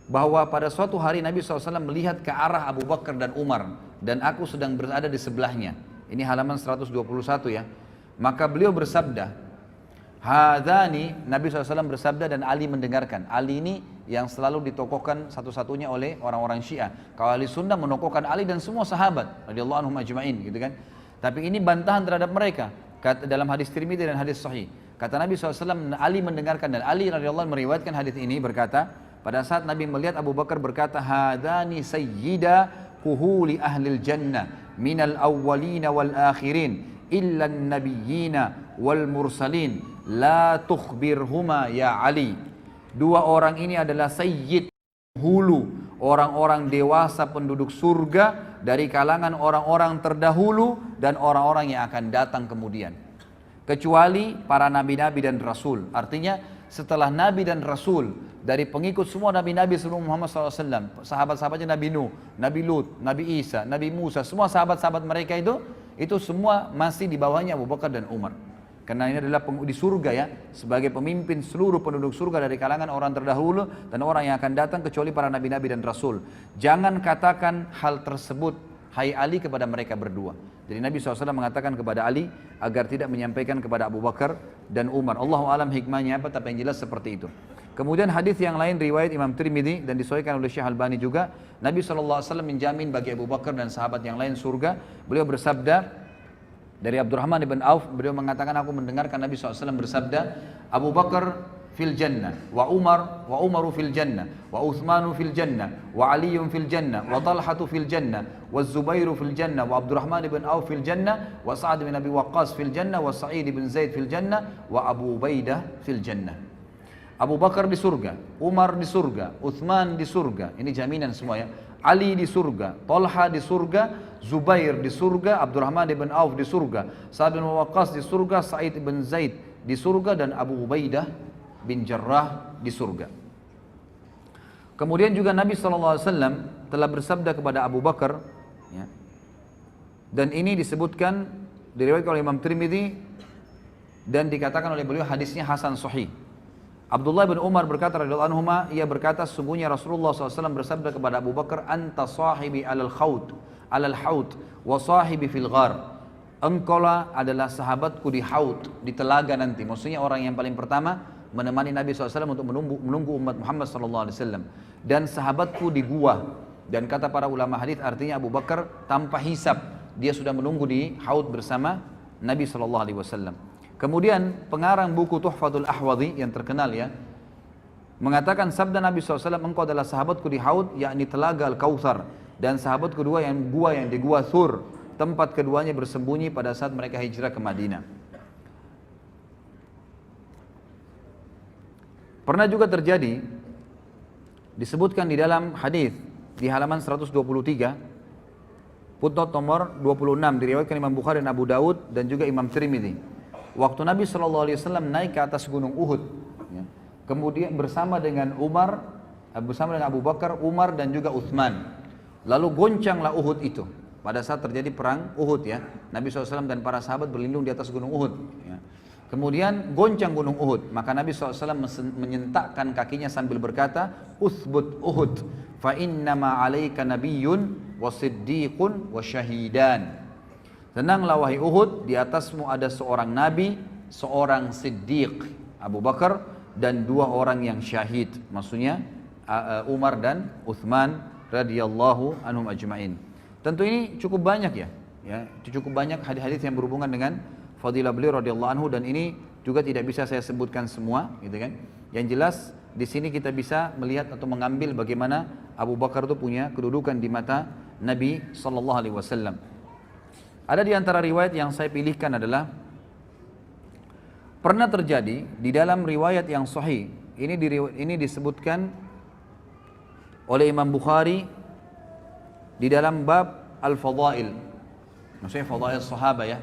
bahwa pada suatu hari Nabi SAW melihat ke arah Abu Bakar dan Umar dan aku sedang berada di sebelahnya. Ini halaman 121 ya. Maka beliau bersabda, Hadani, Nabi SAW bersabda dan Ali mendengarkan. Ali ini yang selalu ditokohkan satu-satunya oleh orang-orang Syiah. Kalau ahli sunnah menokohkan Ali dan semua sahabat radhiyallahu anhum ajma'in, gitu kan. Tapi ini bantahan terhadap mereka. Dalam hadis Tirmidzi dan hadis sahih, kata Nabi SAW, Ali mendengarkan, dan Ali radhiyallahu anhu meriwayatkan hadis ini berkata, pada saat Nabi melihat Abu Bakar berkata, Hadani sayyida kuhuli ahlil jannah minal awwalina wal akhirin illa nabiyyina wal mursalin la tukhbirhuma ya Ali. Dua orang ini adalah sayyid, hulu, orang-orang dewasa penduduk surga dari kalangan orang-orang terdahulu dan orang-orang yang akan datang kemudian, kecuali para nabi-nabi dan rasul. Artinya setelah nabi dan rasul, dari pengikut semua nabi-nabi sebelum Muhammad SAW, sahabat-sahabatnya Nabi Nuh, Nabi Lut, Nabi Isa, Nabi Musa, semua sahabat-sahabat mereka itu semua masih di bawahnya Abu Bakar dan Umar. Karena ini adalah di surga, ya, sebagai pemimpin seluruh penduduk surga dari kalangan orang terdahulu dan orang yang akan datang, kecuali para nabi-nabi dan rasul. Jangan katakan hal tersebut, hai Ali, kepada mereka berdua. Jadi Nabi SAW mengatakan kepada Ali agar tidak menyampaikan kepada Abu Bakar dan Umar. Allahu alam hikmahnya apa, tapi yang jelas seperti itu. Kemudian hadis yang lain riwayat Imam Tirmidzi dan disahihkan oleh Syekh Albani juga, Nabi SAW menjamin bagi Abu Bakar dan sahabat yang lain surga. Beliau bersabda, dari Abdurrahman ibn Auf, beliau mengatakan, aku mendengarkan Nabi SAW bersabda, Abu Bakar fil jannah, wa Umaru fil jannah, wa Uthmanu fil jannah, wa Aliyun fil jannah, wa Talhatu fil jannah, wa Zubairu fil jannah, wa Abdurrahman ibn Auf fil jannah, wa Sa'ad bin Abi Waqqas fil jannah, wa Sa'id bin Zaid fil jannah, wa Abu Ubaidah fil jannah. Abu Bakar di surga, Umar di surga, Uthman di surga, ini jaminan semua, ya. Ali di surga, Talha di surga, Zubair di surga, Abdurrahman ibn Auf di surga, Sa'ad bin Waqqas di surga, Sa'id bin Zaid di surga, dan Abu Ubaidah bin Jarrah di surga. Kemudian juga Nabi SAW telah bersabda kepada Abu Bakar, ya, dan ini disebutkan, diriwayatkan oleh Imam Tirmidzi dan dikatakan oleh beliau hadisnya hasan sahih. Abdullah bin Umar berkata radhiyallahu anhuma, ia berkata, sungguhnya Rasulullah SAW bersabda kepada Abu Bakar, anta sahibi alal haud wa sahibi fil ghar. Engkaulah adalah sahabatku di haud, di telaga nanti. Maksudnya orang yang paling pertama menemani Nabi SAW untuk menunggu umat Muhammad SAW, dan sahabatku di gua. Dan kata para ulama hadis, artinya Abu Bakar tanpa hisab dia sudah menunggu di haud bersama Nabi SAW. Kemudian pengarang buku Tuhfatul Ahwadhi yang terkenal ya, mengatakan sabda Nabi SAW, engkau adalah sahabatku di Haud, yakni telaga Al-Kautsar, dan sahabat kedua yang di gua Thur, tempat keduanya bersembunyi pada saat mereka hijrah ke Madinah. Pernah juga terjadi, disebutkan di dalam hadis di halaman 123, footnote nomor 26, diriwayatkan Imam Bukhari dan Abu Daud dan juga Imam Tirmidzi. Waktu Nabi SAW naik ke atas gunung Uhud, ya, kemudian bersama dengan Abu Bakar, Umar dan juga Uthman. Lalu goncanglah Uhud itu. Pada saat terjadi perang Uhud ya, Nabi SAW dan para sahabat berlindung di atas gunung Uhud. Ya. Kemudian goncang gunung Uhud, maka Nabi SAW menyentakkan kakinya sambil berkata, Uthbut Uhud, fa innama alaika nabiyyun wa siddiqun wa syahidan. Tenanglah wahai Uhud, di atasmu ada seorang nabi, seorang siddiq, Abu Bakar, dan dua orang yang syahid. Maksudnya Umar dan Uthman radhiyallahu anhum ajma'in. Tentu ini cukup banyak ya, cukup banyak hadis-hadis yang berhubungan dengan fadilah beliau radhiyallahu anhu, dan ini juga tidak bisa saya sebutkan semua, gitu kan. Yang jelas di sini kita bisa melihat atau mengambil bagaimana Abu Bakar itu punya kedudukan di mata Nabi sallallahu alaihi wasallam. Ada di antara riwayat yang saya pilihkan adalah pernah terjadi di dalam riwayat yang sahih. Ini disebutkan oleh Imam Bukhari di dalam bab Al-Fadail. Maksudnya Fadail Sahabat ya.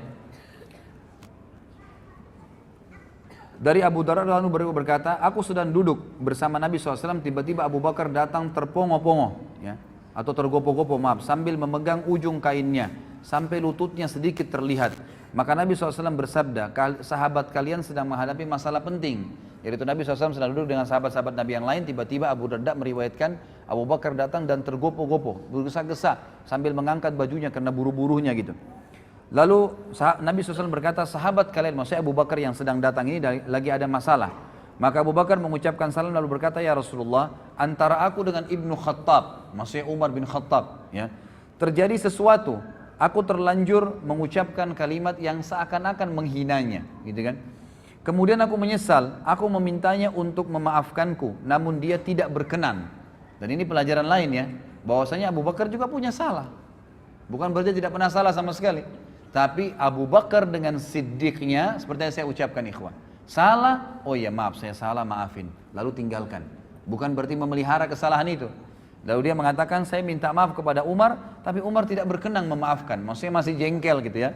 Dari Abu Darda lalu berkata, aku sedang duduk bersama Nabi SAW, tiba-tiba Abu Bakar datang terpongo-pongo, ya, atau tergopo-gopo sambil memegang ujung kainnya, sampai lututnya sedikit terlihat. Maka Nabi SAW bersabda, sahabat kalian sedang menghadapi masalah penting. Yaitu Nabi SAW sedang duduk dengan sahabat-sahabat Nabi yang lain, tiba-tiba Abu Darda meriwayatkan, Abu Bakar datang dan tergopo-gopo, bergesa-gesa, sambil mengangkat bajunya karena buru-burunya gitu. Lalu Nabi SAW berkata, sahabat kalian, maksudnya Abu Bakar yang sedang datang ini lagi ada masalah. Maka Abu Bakar mengucapkan salam lalu berkata, ya Rasulullah, antara aku dengan Ibnu Khattab, maksudnya Umar bin Khattab, ya, terjadi sesuatu. Aku terlanjur mengucapkan kalimat yang seakan-akan menghinanya, gitu kan. Kemudian aku menyesal, aku memintanya untuk memaafkanku, namun dia tidak berkenan. Dan ini pelajaran lain ya, bahwasanya Abu Bakar juga punya salah. Bukan berarti tidak pernah salah sama sekali. Tapi Abu Bakar dengan siddiqnya, seperti yang saya ucapkan ikhwan, salah, oh iya maaf saya salah, maafin, lalu tinggalkan. Bukan berarti memelihara kesalahan itu. Lalu dia mengatakan, saya minta maaf kepada Umar, tapi Umar tidak berkenan memaafkan, maksudnya masih jengkel gitu ya.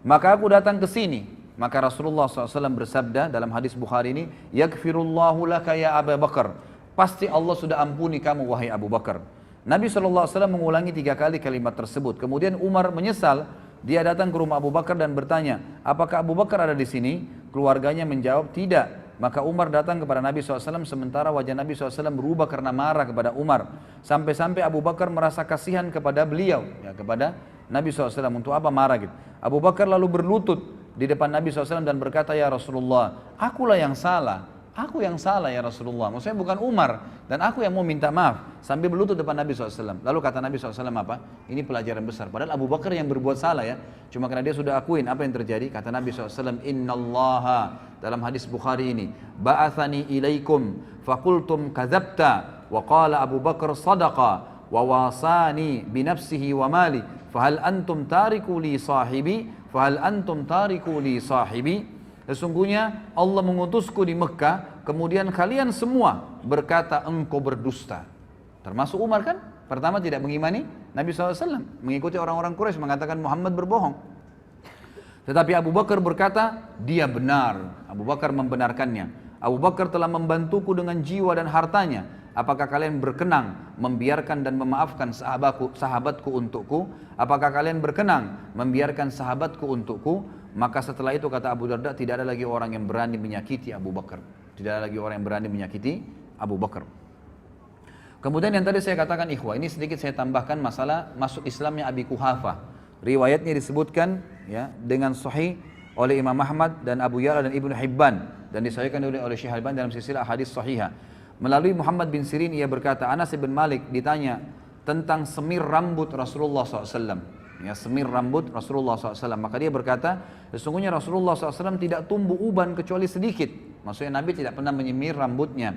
Maka aku datang ke sini, maka Rasulullah SAW bersabda dalam hadis Bukhari ini, yaghfirullahu laka ya Abu Bakar, pasti Allah sudah ampuni kamu wahai Abu Bakar. Nabi SAW mengulangi 3 kali kalimat tersebut. Kemudian Umar menyesal, dia datang ke rumah Abu Bakar dan bertanya, apakah Abu Bakar ada di sini? Keluarganya menjawab, tidak. Maka Umar datang kepada Nabi SAW, sementara wajah Nabi SAW berubah karena marah kepada Umar. Sampai-sampai Abu Bakar merasa kasihan kepada beliau, ya, kepada Nabi SAW, untuk apa marah gitu. Abu Bakar lalu berlutut di depan Nabi SAW dan berkata, ya Rasulullah, akulah yang salah. Aku yang salah ya Rasulullah, maksudnya bukan Umar, dan aku yang mau minta maaf, sambil berlutut depan Nabi SAW. Lalu kata Nabi SAW apa? Ini pelajaran besar, padahal Abu Bakar yang berbuat salah ya, cuma karena dia sudah akuin apa yang terjadi. Kata Nabi SAW, innallaha, dalam hadis Bukhari ini, ba'athani ilaikum fakultum kadzabta wa qala Abu Bakar sadaqa wa wasani binafsihi wa mali fahal antum tariku li sahibi fahal antum tariku li sahibi. Sesungguhnya Allah mengutusku di Mekah, kemudian kalian semua berkata engkau berdusta. Termasuk Umar kan, pertama tidak mengimani Nabi SAW, mengikuti orang-orang Quraisy mengatakan Muhammad berbohong. Tetapi Abu Bakar berkata, dia benar. Abu Bakar membenarkannya. Abu Bakar telah membantuku dengan jiwa dan hartanya. Apakah kalian berkenan membiarkan dan memaafkan sahabatku untukku? Apakah kalian berkenan membiarkan sahabatku untukku? Maka setelah itu kata Abu Darda, tidak ada lagi orang yang berani menyakiti Abu Bakar. Tidak ada lagi orang yang berani menyakiti Abu Bakar. Kemudian yang tadi saya katakan ikhwah, ini sedikit saya tambahkan masalah masuk Islamnya Abi Quhafah. Riwayatnya disebutkan ya dengan sahih oleh Imam Ahmad dan Abu Ya'la dan Ibnu Hibban, dan disahihkan oleh Syekh Al-Albani dalam silsilah hadis sahihah. Melalui Muhammad bin Sirin ia berkata, Anas bin Malik ditanya tentang semir rambut Rasulullah SAW. ya, semir rambut Rasulullah SAW. Maka dia berkata, sesungguhnya Rasulullah SAW tidak tumbuh uban kecuali sedikit. Maksudnya Nabi tidak pernah menyemir rambutnya.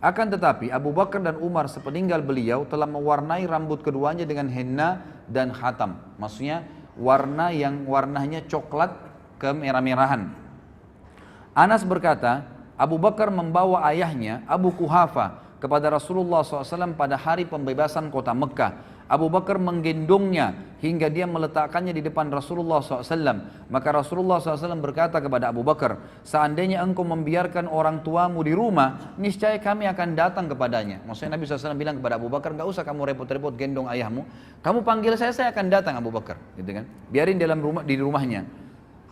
Akan tetapi Abu Bakar dan Umar sepeninggal beliau telah mewarnai rambut keduanya dengan henna dan khatam. Maksudnya warna yang warnanya coklat kemerah-merahan. Anas berkata, Abu Bakar membawa ayahnya Abu Kuhafa kepada Rasulullah SAW pada hari pembebasan kota Mekah. Abu Bakar menggendongnya hingga dia meletakkannya di depan Rasulullah SAW. Maka Rasulullah SAW berkata kepada Abu Bakar, seandainya engkau membiarkan orang tuamu di rumah, niscaya kami akan datang kepadanya. Maksudnya Nabi SAW bilang kepada Abu Bakar, gak usah kamu repot-repot gendong ayahmu, kamu panggil saya akan datang Abu Bakar, gitu kan? Biarin di rumahnya.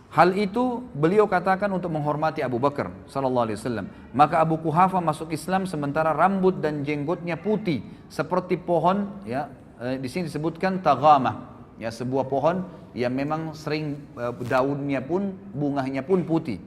Hal itu beliau katakan untuk menghormati Abu Bakar sallallahu alaihi wasallam. Maka Abu Kuhafa masuk Islam sementara rambut dan jenggotnya putih seperti pohon, ya, di sini disebutkan taghamah, ya, sebuah pohon yang memang sering daunnya pun bunganya pun putih.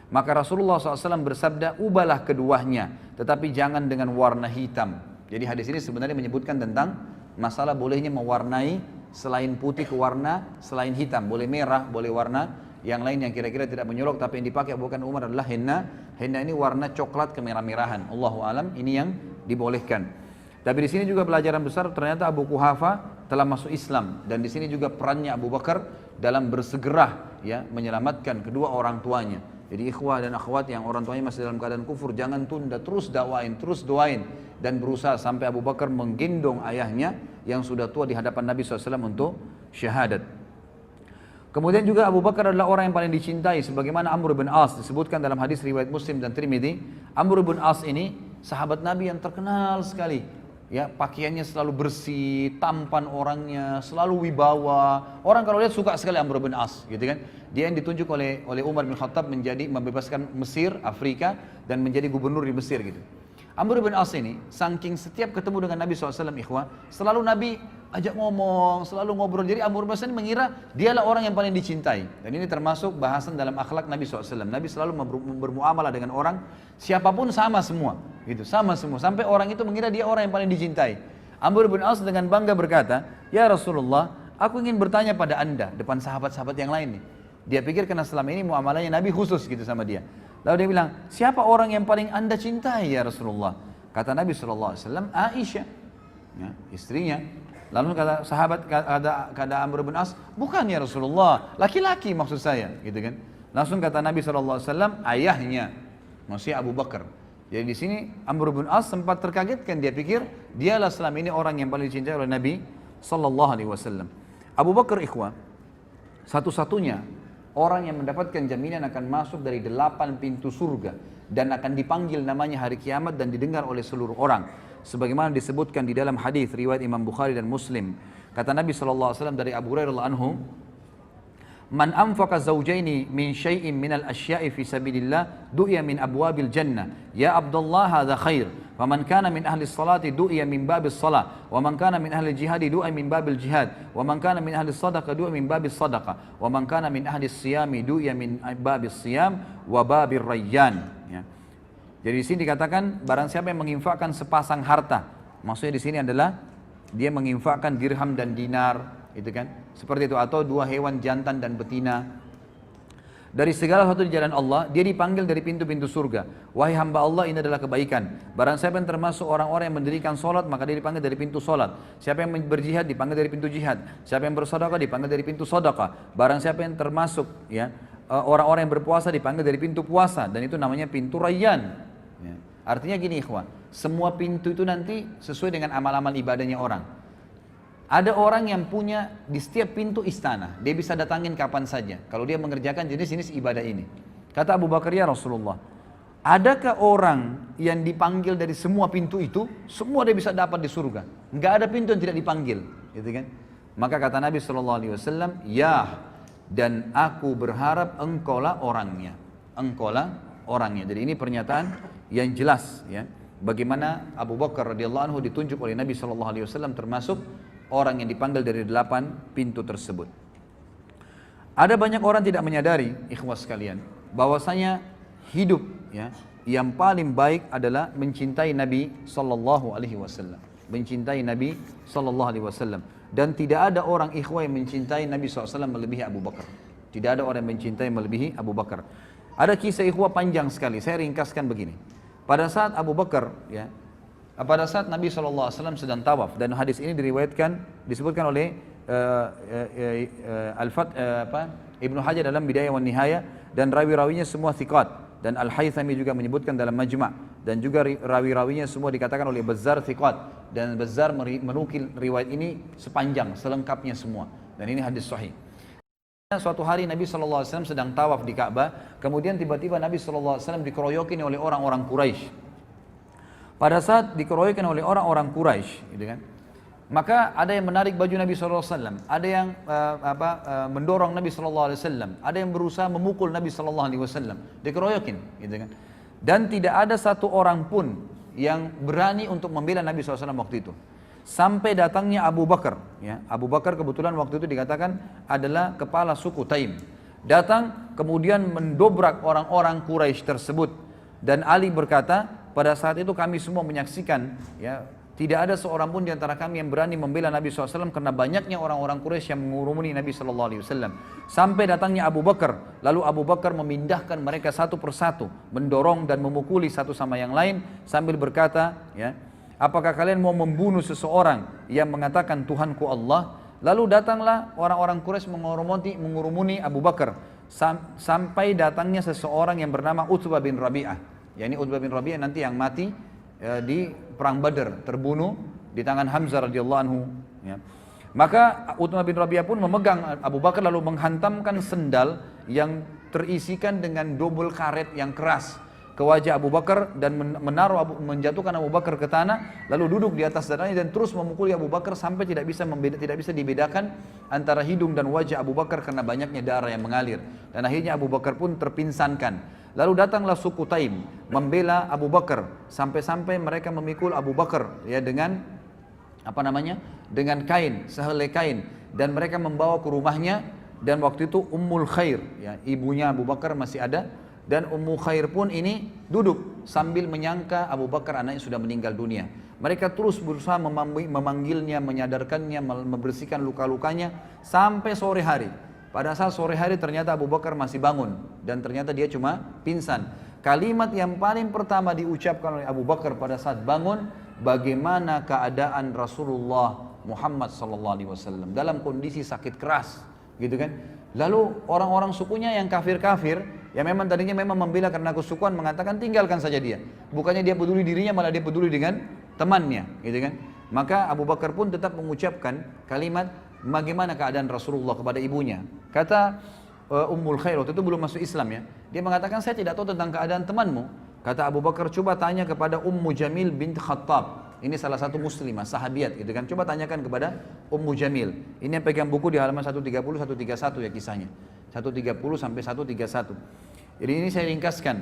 Maka Rasulullah SAW bersabda, ubahlah keduanya, tetapi jangan dengan warna hitam. Jadi hadis ini sebenarnya menyebutkan tentang masalah bolehnya mewarnai selain putih ke warna selain hitam, boleh merah, boleh warna yang lain yang kira-kira tidak menyolok, tapi yang dipakai bukan Umar adalah henna. Henna ini warna coklat kemerah-merahan. Allahu alam, ini yang dibolehkan. Tapi di sini juga pelajaran besar, ternyata Abu Kuhafa telah masuk Islam, dan di sini juga perannya Abu Bakar dalam bersegera, ya, menyelamatkan kedua orang tuanya. Jadi ikhwah dan akhwat yang orang tuanya masih dalam keadaan kufur, jangan tunda, terus dakwain, terus doain, dan berusaha sampai Abu Bakar menggendong ayahnya yang sudah tua di hadapan Nabi SAW untuk syahadat. Kemudian juga Abu Bakar adalah orang yang paling dicintai, sebagaimana Amr bin As disebutkan dalam hadis riwayat Muslim dan Tirmidzi. Amr bin As ini sahabat Nabi yang terkenal sekali, ya, pakaiannya selalu bersih, tampan orangnya, selalu wibawa. Orang kalau lihat suka sekali Amr bin As, gitu kan? Dia yang ditunjuk oleh Umar bin Khattab menjadi membebaskan Mesir, Afrika, dan menjadi gubernur di Mesir, gitu. Amr bin As ini, saking setiap ketemu dengan Nabi SAW, ikhwah, selalu Nabi ajak ngomong, selalu ngobrol. Jadi Amr bin As ini mengira dialah orang yang paling dicintai. Dan ini termasuk bahasan dalam akhlak Nabi SAW. Nabi selalu bermuamalah dengan orang, siapapun sama semua, gitu, sama semua. Sampai orang itu mengira dia orang yang paling dicintai. Amr bin As dengan bangga berkata, ya Rasulullah, aku ingin bertanya pada anda, depan sahabat-sahabat yang lain nih. Dia pikir karena selama ini muamalahnya Nabi khusus gitu sama dia. Lalu dia bilang, siapa orang yang paling anda cintai ya Rasulullah? Kata Nabi SAW, Aisyah, ya, istrinya. Lalu kata sahabat, kata Amr bin As, bukan ya Rasulullah, laki-laki maksud saya, gitu kan? Langsung kata Nabi SAW, ayahnya, maksudnya Abu Bakar. Jadi di sini Amr bin As sempat terkagetkan, dia pikir dialah selama ini orang yang paling dicintai oleh Nabi SAW. Abu Bakar, ikhwah, satu-satunya orang yang mendapatkan jaminan akan masuk dari 8 pintu surga dan akan dipanggil namanya hari kiamat dan didengar oleh seluruh orang. Sebagaimana disebutkan di dalam hadis riwayat Imam Bukhari dan Muslim. Kata Nabi SAW dari Abu Hurairah radhiyallahu anhu, man anfaqa zawjaini min syai'in minal asya'i fi sabilillah du'iya min abwabil jannah. Ya Abdullah hadza khair. Wa man kana min ahli salati du'iya min babis salah. Wa man kana min ahli jihadi du'iya min babil jihad. Wa man kana min ahli sadaqah du'iya min babis sadaqah. Wa man kana min ahli siyami du'iya min babis siyam wa babir rayyan. Ya. Jadi di sini dikatakan barang siapa yang menginfakkan sepasang harta. Maksudnya di sini adalah dia menginfakkan dirham dan dinar, itu kan? Seperti itu, atau 2 hewan jantan dan betina. Dari segala sesuatu di jalan Allah, dia dipanggil dari pintu-pintu surga. Wahai hamba Allah, ini adalah kebaikan. Barang siapa yang termasuk orang-orang yang mendirikan solat, maka dia dipanggil dari pintu solat. Siapa yang berjihad, dipanggil dari pintu jihad. Siapa yang bersedekah, dipanggil dari pintu sedekah. Barang siapa yang termasuk, ya, orang-orang yang berpuasa, dipanggil dari pintu puasa. Dan itu namanya pintu rayyan. Ya. Artinya gini ikhwan, semua pintu itu nanti sesuai dengan amal-amal ibadahnya orang. Ada orang yang punya di setiap pintu istana, dia bisa datangin kapan saja kalau dia mengerjakan jenis-jenis ibadah ini. Kata Abu Bakar, ya Rasulullah, adakah orang yang dipanggil dari semua pintu itu, semua dia bisa dapat di surga? Enggak ada pintu yang tidak dipanggil, gitu kan? Maka kata Nabi SAW, ya, dan aku berharap engkaulah orangnya. Engkaulah orangnya. Jadi ini pernyataan yang jelas, ya, bagaimana Abu Bakar radhiyallahu anhu ditunjuk oleh Nabi SAW termasuk orang yang dipanggil dari 8 pintu tersebut. Ada banyak orang tidak menyadari, ikhwas sekalian, bahwasanya hidup, ya, yang paling baik adalah mencintai Nabi SAW. mencintai Nabi sallallahu alaihi wasallam. Dan tidak ada orang ikhwah yang mencintai Nabi SAW melebihi Abu Bakar. Tidak ada orang yang mencintai melebihi Abu Bakar. Ada kisah ikhwah panjang sekali, saya ringkaskan begini. Pada saat Abu Bakar, ya, pada saat Nabi SAW sedang tawaf, dan hadis ini disebutkan oleh Ibnu Hajar dalam Bidayah wan Nihayah, dan rawi-rawinya semua thiqat, dan Al-Haythami juga menyebutkan dalam Majma', dan juga rawi-rawinya semua dikatakan oleh Bazzar thiqat, dan Bazzar menukil riwayat ini sepanjang, selengkapnya semua, dan ini hadis sahih. Suatu hari Nabi SAW sedang tawaf di Ka'bah, kemudian tiba-tiba Nabi SAW dikeroyokin oleh orang-orang Quraisy. Pada saat dikeroyokin oleh orang-orang Quraisy, gitu kan, maka ada yang menarik baju Nabi SAW, ada yang mendorong Nabi SAW, ada yang berusaha memukul Nabi SAW, dikeroyokin, gitu kan. Dan tidak ada satu orang pun yang berani untuk membela Nabi SAW waktu itu. Sampai datangnya Abu Bakar, ya. Abu Bakar kebetulan waktu itu dikatakan adalah kepala suku Taim. Datang kemudian mendobrak orang-orang Quraisy tersebut. Dan Ali berkata, pada saat itu kami semua menyaksikan, ya, tidak ada seorang pun di antara kami yang berani membela Nabi SAW karena banyaknya orang-orang Quraisy yang mengurumuni Nabi SAW. Sampai datangnya Abu Bakar, lalu Abu Bakar memindahkan mereka satu persatu, mendorong dan memukuli satu sama yang lain sambil berkata, ya, apakah kalian mau membunuh seseorang yang mengatakan Tuhanku Allah? Lalu datanglah orang-orang Quraisy mengurumuni Abu Bakar sampai datangnya seseorang yang bernama Utbah bin Rabi'ah. Ya, ini Utbah bin Rabi'ah nanti yang mati di perang Badar, terbunuh di tangan Hamzah radhiyallahu anhu, ya. Maka Utbah bin Rabi'ah pun memegang Abu Bakar lalu menghantamkan sendal yang terisikan dengan dobel karet yang keras ke wajah Abu Bakar dan menjatuhkan Abu Bakar ke tanah, lalu duduk di atas dadanya dan terus memukuli Abu Bakar sampai tidak bisa dibedakan antara hidung dan wajah Abu Bakar karena banyaknya darah yang mengalir, dan akhirnya Abu Bakar pun terpinsankan. Lalu datanglah suku Taim membela Abu Bakar sampai-sampai mereka memikul Abu Bakar, ya, dengan dengan kain, sehelai kain, dan mereka membawa ke rumahnya. Dan waktu itu Ummul Khair, ya, ibunya Abu Bakar masih ada, dan Ummu Khair pun ini duduk sambil menyangka Abu Bakar anaknya sudah meninggal dunia. Mereka terus berusaha memanggilnya, menyadarkannya, membersihkan luka-lukanya sampai sore hari. Pada saat sore hari ternyata Abu Bakar masih bangun dan ternyata dia cuma pingsan. Kalimat yang paling pertama diucapkan oleh Abu Bakar pada saat bangun, bagaimana keadaan Rasulullah Muhammad SAW dalam kondisi sakit keras, gitu kan? Lalu orang-orang sukunya yang kafir-kafir, yang memang tadinya memang membela karena kesukuan, mengatakan tinggalkan saja dia. Bukannya dia peduli dirinya, malah dia peduli dengan temannya, gitu kan? Maka Abu Bakar pun tetap mengucapkan kalimat, bagaimana keadaan Rasulullah kepada ibunya. Kata Ummul Khair, waktu itu belum masuk Islam, ya. Dia mengatakan, saya tidak tahu tentang keadaan temanmu. Kata Abu Bakar, coba tanya kepada Ummu Jamil bint Khattab. Ini salah satu muslimah, sahabiat, gitu kan. Coba tanyakan kepada Ummu Jamil. Ini yang pegang buku di halaman 130, 131 ya kisahnya. 130 sampai 131. Jadi ini saya ringkaskan.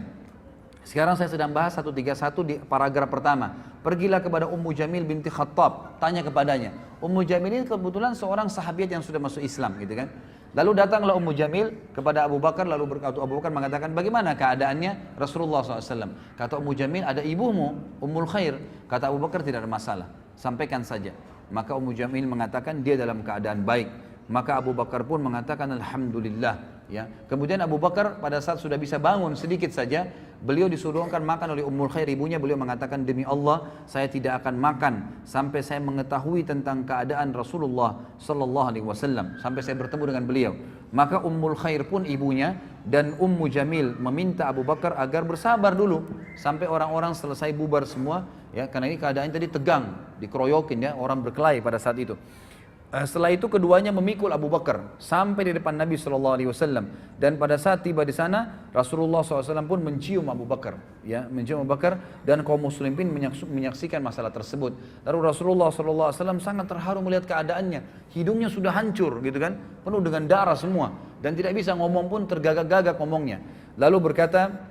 Sekarang saya sedang bahas 131 di paragraf pertama. Pergilah kepada Ummu Jamil binti Khattab, tanya kepadanya. Ummu Jamil ini kebetulan seorang sahabiat yang sudah masuk Islam, gitu kan. Lalu datanglah Ummu Jamil kepada Abu Bakar, lalu Abu Bakar mengatakan, bagaimana keadaannya Rasulullah SAW? Kata Ummu Jamil, ada ibumu, Ummul Khair. Kata Abu Bakar, tidak ada masalah, sampaikan saja. Maka Ummu Jamil mengatakan dia dalam keadaan baik. Maka Abu Bakar pun mengatakan Alhamdulillah, ya. Kemudian Abu Bakar pada saat sudah bisa bangun sedikit saja, beliau disuruhkan makan oleh Ummul Khair, ibunya. Beliau mengatakan, demi Allah saya tidak akan makan sampai saya mengetahui tentang keadaan Rasulullah sallallahu alaihi wasallam, sampai saya bertemu dengan beliau. Maka Ummul Khair pun ibunya dan Ummu Jamil meminta Abu Bakar agar bersabar dulu sampai orang-orang selesai bubar semua, ya, karena ini keadaannya tadi tegang, dikeroyokin, ya, orang berkelahi pada saat itu. Setelah itu keduanya memikul Abu Bakar sampai di depan Nabi SAW, dan pada saat tiba di sana Rasulullah SAW pun mencium Abu Bakar, ya, mencium Abu Bakar, dan kaum muslimin menyaksikan masalah tersebut. Lalu Rasulullah SAW sangat terharu melihat keadaannya, hidungnya sudah hancur, gitu kan, penuh dengan darah semua, dan tidak bisa ngomong pun, tergagak-gagak ngomongnya. Lalu berkata,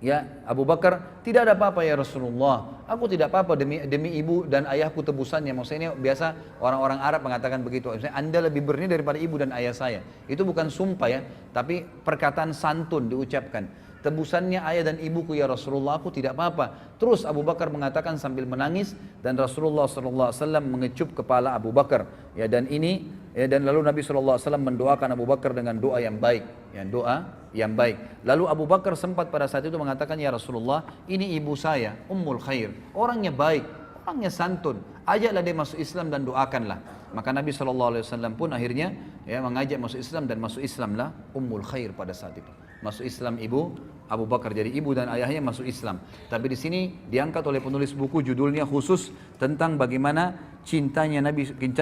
ya, Abu Bakar, tidak ada apa-apa ya Rasulullah, aku tidak apa-apa demi ibu dan ayahku tebusannya. Maksudnya ini biasa orang-orang Arab mengatakan begitu, maksudnya Anda lebih berani daripada ibu dan ayah saya. Itu bukan sumpah, ya, tapi perkataan santun diucapkan. tebusannya ayah dan ibuku ya Rasulullah, aku tidak apa-apa. Terus Abu Bakar mengatakan sambil menangis, dan Rasulullah SAW mengecup kepala Abu Bakar. Ya, dan ini dan lalu Nabi SAW mendoakan Abu Bakar dengan doa yang baik, ya, doa yang baik. Lalu Abu Bakar sempat pada saat itu mengatakan, ya Rasulullah, ini ibu saya, Ummul Khair, orangnya baik, orangnya santun, ajaklah dia masuk Islam dan doakanlah. Maka Nabi SAW pun akhirnya ya mengajak masuk Islam, dan masuk Islamlah Ummul Khair pada saat itu. Masuk Islam ibu Abu Bakar, jadi ibu dan ayahnya masuk Islam. Tapi di sini diangkat oleh penulis buku judulnya khusus tentang bagaimana cintanya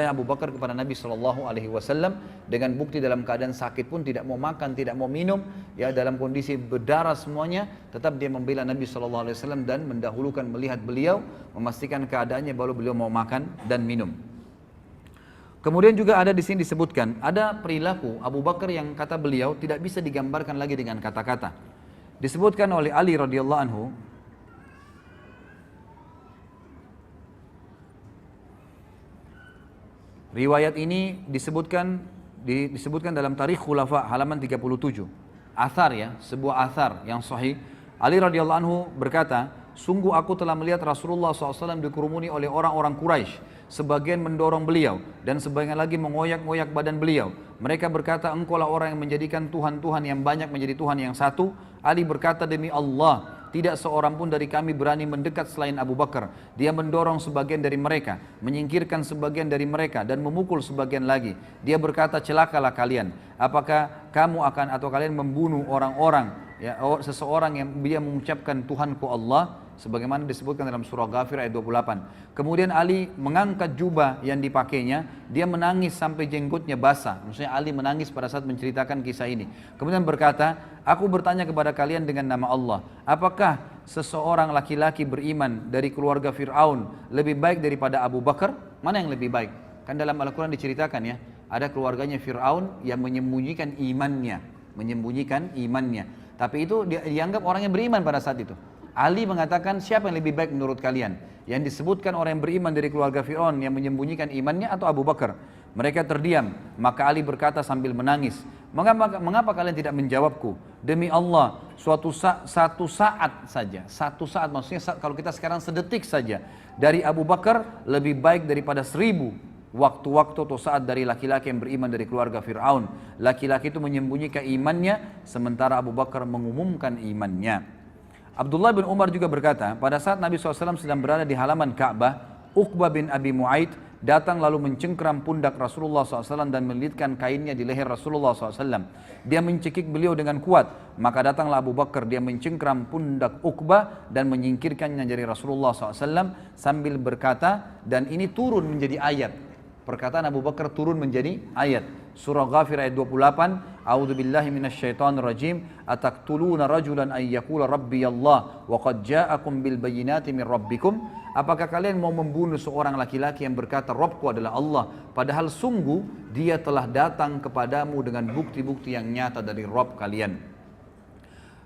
Abu Bakar kepada Nabi SAW, dengan bukti dalam keadaan sakit pun tidak mau makan, tidak mau minum, ya dalam kondisi berdarah semuanya, tetap dia membela Nabi SAW dan mendahulukan melihat beliau, memastikan keadaannya baru beliau mau makan dan minum. Kemudian juga ada di sini disebutkan, ada perilaku Abu Bakar yang kata beliau tidak bisa digambarkan lagi dengan kata-kata. Disebutkan oleh Ali radhiyallahu anhu, riwayat ini disebutkan dalam Tarikh Khulafa halaman 37. Athar ya, sebuah athar yang sahih. Ali radhiyallahu anhu berkata, sungguh aku telah melihat Rasulullah SAW dikerumuni oleh orang-orang Quraisy. Sebagian mendorong beliau dan sebagian lagi mengoyak-ngoyak badan beliau. Mereka berkata, engkaulah orang yang menjadikan Tuhan-Tuhan yang banyak menjadi Tuhan yang satu. Ali berkata, demi Allah, tidak seorang pun dari kami berani mendekat selain Abu Bakar. Dia mendorong sebagian dari mereka, menyingkirkan sebagian dari mereka, dan memukul sebagian lagi. Dia berkata, celakalah kalian. Apakah kamu akan atau kalian membunuh orang-orang, ya, seseorang yang dia mengucapkan Tuhanku Allah, sebagaimana disebutkan dalam surah Ghafir ayat 28. Kemudian Ali mengangkat jubah yang dipakainya, dia menangis sampai jenggotnya basah. Maksudnya Ali menangis pada saat menceritakan kisah ini. Kemudian berkata, aku bertanya kepada kalian dengan nama Allah, apakah seseorang laki-laki beriman dari keluarga Fir'aun lebih baik daripada Abu Bakar? Mana yang lebih baik? Kan dalam Al-Quran diceritakan ya, ada keluarganya Fir'aun yang menyembunyikan imannya. Tapi itu dianggap orang yang beriman pada saat itu. Ali mengatakan, siapa yang lebih baik menurut kalian? Yang disebutkan orang yang beriman dari keluarga Fir'aun yang menyembunyikan imannya atau Abu Bakar? Mereka terdiam, maka Ali berkata sambil menangis, mengapa kalian tidak menjawabku? Demi Allah, satu saat maksudnya kalau kita sekarang sedetik saja, dari Abu Bakar lebih baik daripada 1000 waktu-waktu atau saat dari laki-laki yang beriman dari keluarga Fir'aun. Laki-laki itu menyembunyikan imannya, sementara Abu Bakar mengumumkan imannya. Abdullah bin Umar juga berkata, pada saat Nabi SAW sedang berada di halaman Ka'bah, Uqbah bin Abi Mu'aid datang lalu mencengkeram pundak Rasulullah SAW dan melilitkan kainnya di leher Rasulullah SAW. Dia mencekik beliau dengan kuat, maka datanglah Abu Bakar, dia mencengkeram pundak Uqbah dan menyingkirkannya dari Rasulullah SAW sambil berkata, dan ini turun menjadi ayat. Perkataan Abu Bakar turun menjadi ayat. Surah Ghafir ayat 28, A'udzu billahi minasyaitonir rajim, ataqtuluna rajulan ay yaqula rabbi Allah wa qad ja'akum bil bayyinati min rabbikum. Apakah kalian mau membunuh seorang laki-laki yang berkata Rabbku adalah Allah, padahal sungguh dia telah datang kepadamu dengan bukti-bukti yang nyata dari Rabb kalian.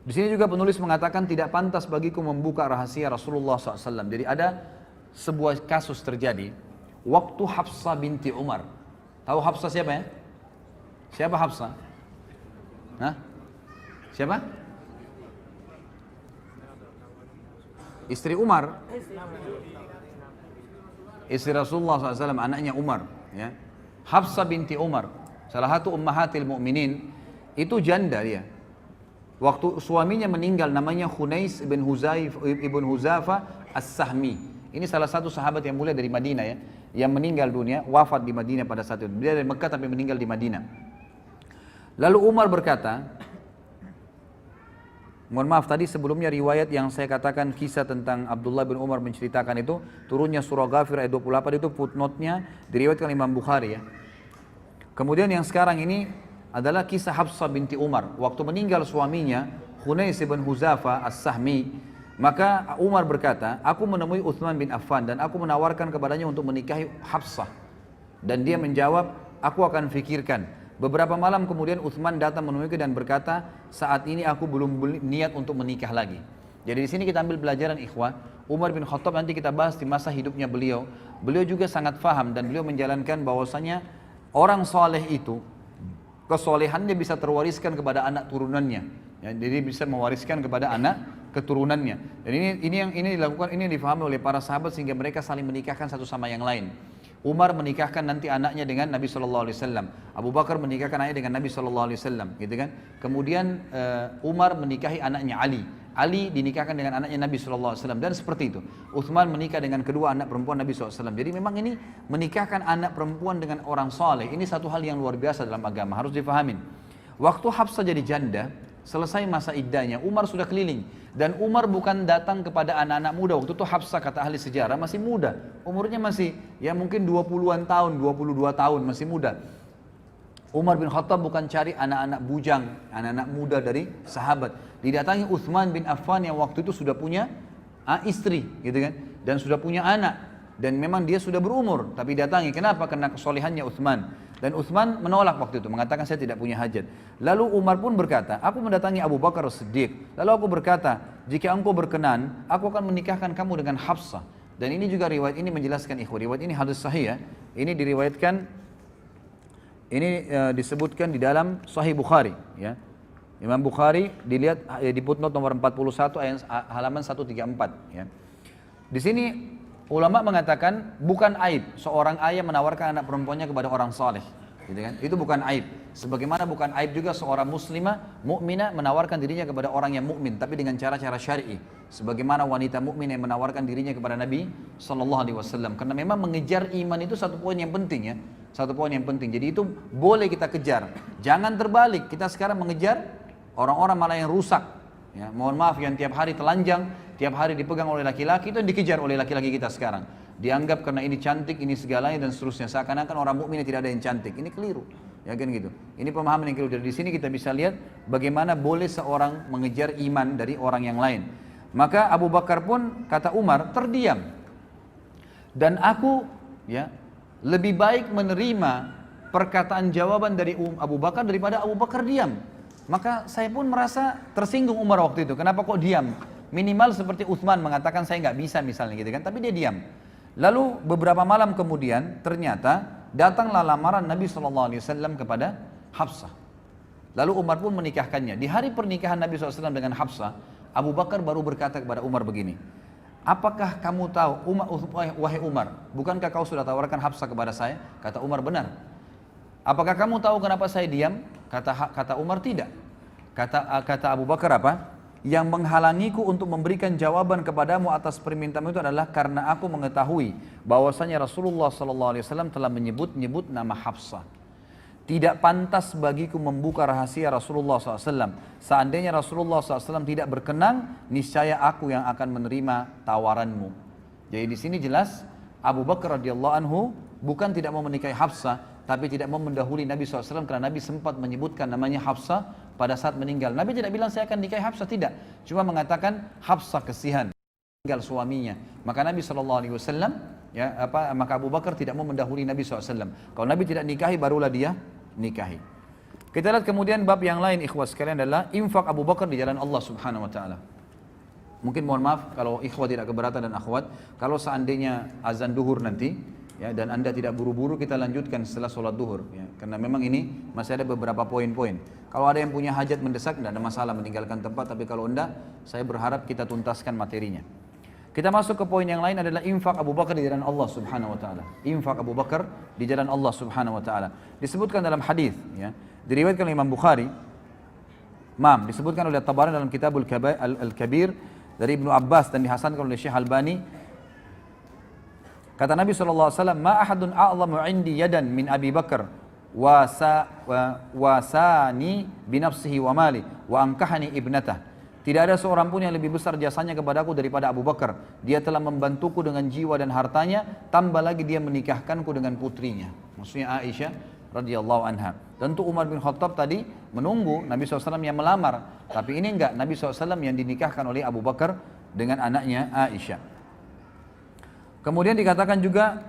Di sini juga penulis mengatakan tidak pantas bagiku membuka rahasia Rasulullah SAW. Jadi ada sebuah kasus terjadi waktu Hafsah binti Umar. Tahu Hafsah siapa ya? Siapa Hafsah? Hah? Siapa? Istri Umar. Istri Rasulullah SAW, anaknya Umar. Ya. Hafsah binti Umar, salah satu ummahatil mu'minin, itu janda dia. Waktu suaminya meninggal, namanya Khunais ibn Huzafa As-Sahmi. Ini salah satu sahabat yang mulia dari Madinah ya, yang meninggal dunia, wafat di Madinah pada saat itu. Dia dari Mekah tapi meninggal di Madinah. Lalu Umar berkata, mohon maaf tadi sebelumnya riwayat yang saya katakan kisah tentang Abdullah bin Umar menceritakan itu, turunnya surah Ghafir ayat 28 itu footnote-nya diriwayatkan Imam Bukhari ya. Kemudian yang sekarang ini adalah kisah Hafsah binti Umar. Waktu meninggal suaminya, Khunais bin Huzafa As-Sahmi, maka Umar berkata, aku menemui Uthman bin Affan dan aku menawarkan kepadanya untuk menikahi Hafsah. Dan dia menjawab, aku akan fikirkan. Beberapa malam kemudian Uthman datang menemuiku dan berkata, saat ini aku belum niat untuk menikah lagi. Jadi di sini kita ambil pelajaran ikhwah, Umar bin Khattab nanti kita bahas di masa hidupnya beliau. Beliau juga sangat faham dan beliau menjalankan bahwasanya orang soleh itu, kesolehannya bisa terwariskan kepada anak turunannya. Ya, jadi bisa mewariskan kepada anak keturunannya. Dan ini dilakukan, ini difahami oleh para sahabat sehingga mereka saling menikahkan satu sama yang lain. Umar menikahkan nanti anaknya dengan Nabi SAW. Abu Bakar menikahkan anaknya dengan Nabi SAW, gitu kan? Kemudian Umar menikahi anaknya Ali. Ali dinikahkan dengan anaknya Nabi SAW, dan seperti itu. Uthman menikah dengan kedua anak perempuan Nabi SAW. Jadi memang ini menikahkan anak perempuan dengan orang saleh, ini satu hal yang luar biasa dalam agama, harus difahamin. Waktu Hafsah jadi janda, selesai masa iddahnya, Umar sudah keliling. Dan Umar bukan datang kepada anak-anak muda. Waktu itu Hafsah, kata ahli sejarah, masih muda. Umurnya masih ya mungkin 20-an tahun, 22 tahun, masih muda. Umar bin Khattab bukan cari anak-anak bujang, anak-anak muda dari sahabat. Didatangi Uthman bin Affan yang waktu itu sudah punya istri, gitu kan, dan sudah punya anak, dan memang dia sudah berumur, tapi datangi. Kenapa? Karena kesolehannya Uthman. Dan Uthman menolak waktu itu, mengatakan saya tidak punya hajat. Lalu Umar pun berkata, aku mendatangi Abu Bakar As-Siddiq. Lalu aku berkata, jika engkau berkenan, aku akan menikahkan kamu dengan Hafsah. Dan ini juga riwayat ini menjelaskan ikhwah, riwayat ini hadis sahih ya. Ini diriwayatkan, ini disebutkan di dalam Sahih Bukhari ya. Imam Bukhari dilihat di footnote nomor 41 ayat halaman 134 ya. Di sini ulama mengatakan bukan aib seorang ayah menawarkan anak perempuannya kepada orang saleh, gitu kan? Itu bukan aib. Sebagaimana bukan aib juga seorang muslimah mukminah menawarkan dirinya kepada orang yang mukmin, tapi dengan cara-cara syar'i. Sebagaimana wanita mukmin yang menawarkan dirinya kepada Nabi sallallahu alaihi wasallam. Karena memang mengejar iman itu satu poin yang penting ya. Satu poin yang penting. Jadi itu boleh kita kejar. Jangan terbalik. Kita sekarang mengejar orang-orang malah yang rusak. Ya, mohon maaf, yang tiap hari telanjang, tiap hari dipegang oleh laki-laki, itu yang dikejar oleh laki-laki kita sekarang. Dianggap karena ini cantik, ini segalanya dan seterusnya. Seakan-akan orang mukmin tidak ada yang cantik. Ini keliru. Ya kan gitu. Ini pemahaman yang keliru. Dari sini kita bisa lihat bagaimana boleh seorang mengejar iman dari orang yang lain. Maka Abu Bakar pun, kata Umar, terdiam. Dan aku ya lebih baik menerima perkataan jawaban dari Abu Bakar daripada Abu Bakar diam. Maka saya pun merasa tersinggung Umar waktu itu. Kenapa kok diam? Minimal seperti Uthman mengatakan saya nggak bisa misalnya gitu kan. Tapi dia diam. Lalu beberapa malam kemudian ternyata datanglah lamaran Nabi SAW kepada Hafsah. Lalu Umar pun menikahkannya. Di hari pernikahan Nabi SAW dengan Hafsah, Abu Bakar baru berkata kepada Umar begini. Apakah kamu tahu, wahai Umar, bukankah kau sudah tawarkan Hafsah kepada saya? Kata Umar, benar. Apakah kamu tahu kenapa saya diam? Kata Umar, tidak. Kata Abu Bakar apa? Yang menghalangiku untuk memberikan jawaban kepadamu atas permintaanmu itu adalah karena aku mengetahui bahwasanya Rasulullah SAW telah menyebut nama Hafsah. Tidak pantas bagiku membuka rahasia Rasulullah SAW. Seandainya Rasulullah SAW tidak berkenan, niscaya aku yang akan menerima tawaranmu. Jadi di sini jelas Abu Bakar radhiyallahu anhu bukan tidak mau menikahi Hafsah, tapi tidak mau mendahului Nabi SAW karena Nabi sempat menyebutkan namanya Hafsah pada saat meninggal. Nabi tidak bilang saya akan nikahi Hafsah, tidak. Cuma mengatakan Hafsah kesihan, meninggal suaminya. Maka Nabi SAW, maka Abu Bakar tidak mau mendahului Nabi SAW. Kalau Nabi tidak nikahi, barulah dia nikahi. Kita lihat kemudian bab yang lain ikhwah sekalian adalah infak Abu Bakar di jalan Allah Subhanahu wa taala. Mungkin mohon maaf kalau ikhwah tidak keberatan dan akhwat, kalau seandainya azan duhur nanti ya dan Anda tidak buru-buru, kita lanjutkan setelah sholat duhur ya, karena memang ini masih ada beberapa poin-poin. Kalau ada yang punya hajat mendesak tidak ada masalah meninggalkan tempat, tapi kalau enggak saya berharap kita tuntaskan materinya. Kita masuk ke poin yang lain adalah infak Abu Bakar di jalan Allah Subhanahu wa taala. Infak Abu Bakar di jalan Allah Subhanahu wa taala. Disebutkan dalam hadis ya, diriwayatkan oleh Imam Bukhari. Disebutkan oleh Tabarani dalam Kitabul Al-Kabir dari Ibnu Abbas dan dihasankan oleh Syekh Albani. Kata Nabi SAW, "Ma ahadun a'lamu 'indi yadan min Abi Bakar wasani bi nafsihi wa mali wa ankahani ibnatah." Tidak ada seorang pun yang lebih besar jasanya kepadaku daripada Abu Bakar. Dia telah membantuku dengan jiwa dan hartanya, tambah lagi dia menikahkanku dengan putrinya. Maksudnya Aisyah radhiyallahu anha. Tentu Umar bin Khattab tadi menunggu Nabi SAW yang melamar. Tapi ini enggak, Nabi SAW yang dinikahkan oleh Abu Bakar dengan anaknya Aisyah. Kemudian dikatakan juga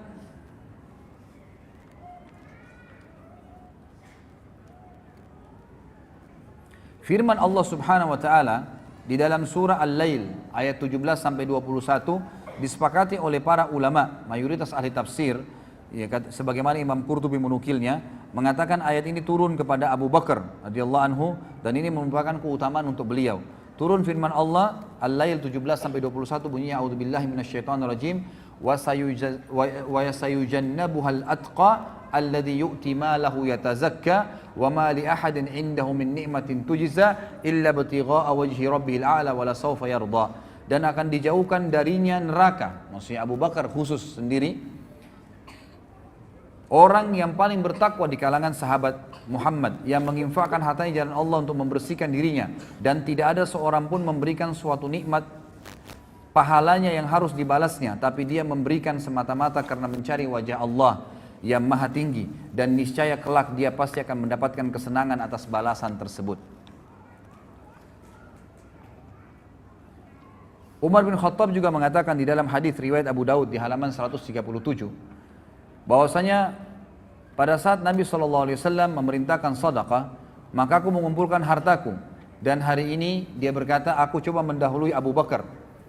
firman Allah Subhanahu wa taala di dalam surah Al-Lail ayat 17 sampai 21 disepakati oleh para ulama, mayoritas ahli tafsir, ya, sebagaimana Imam Qurtubi menukilnya, mengatakan ayat ini turun kepada Abu Bakar radhiyallahu anhu dan ini merupakan keutamaan untuk beliau. Turun firman Allah Al-Lail 17 sampai 21 bunyinya a'udzubillahi minasyaitonirrajim wa sayujannabuhal atqa alladhi yu'ti malahu yatazakka wa ma li ahadin 'indahu min ni'matin tujza illa ibtigha'a wajhi rabbihil a'la wa la sawfa yarda. Dan akan dijauhkan darinya neraka. Maksudnya Abu Bakar khusus sendiri, orang yang paling bertakwa di kalangan sahabat Muhammad yang menginfakkan hartanya jalan Allah untuk membersihkan dirinya dan tidak ada seorang pun memberikan suatu nikmat pahalanya yang harus dibalasnya, tapi dia memberikan semata-mata karena mencari wajah Allah yang maha tinggi dan niscaya kelak dia pasti akan mendapatkan kesenangan atas balasan tersebut. Umar bin Khattab juga mengatakan di dalam hadis riwayat Abu Daud di halaman 137 bahwasanya pada saat Nabi SAW memerintahkan sedekah, maka aku mengumpulkan hartaku dan hari ini dia berkata aku coba mendahului Abu Bakar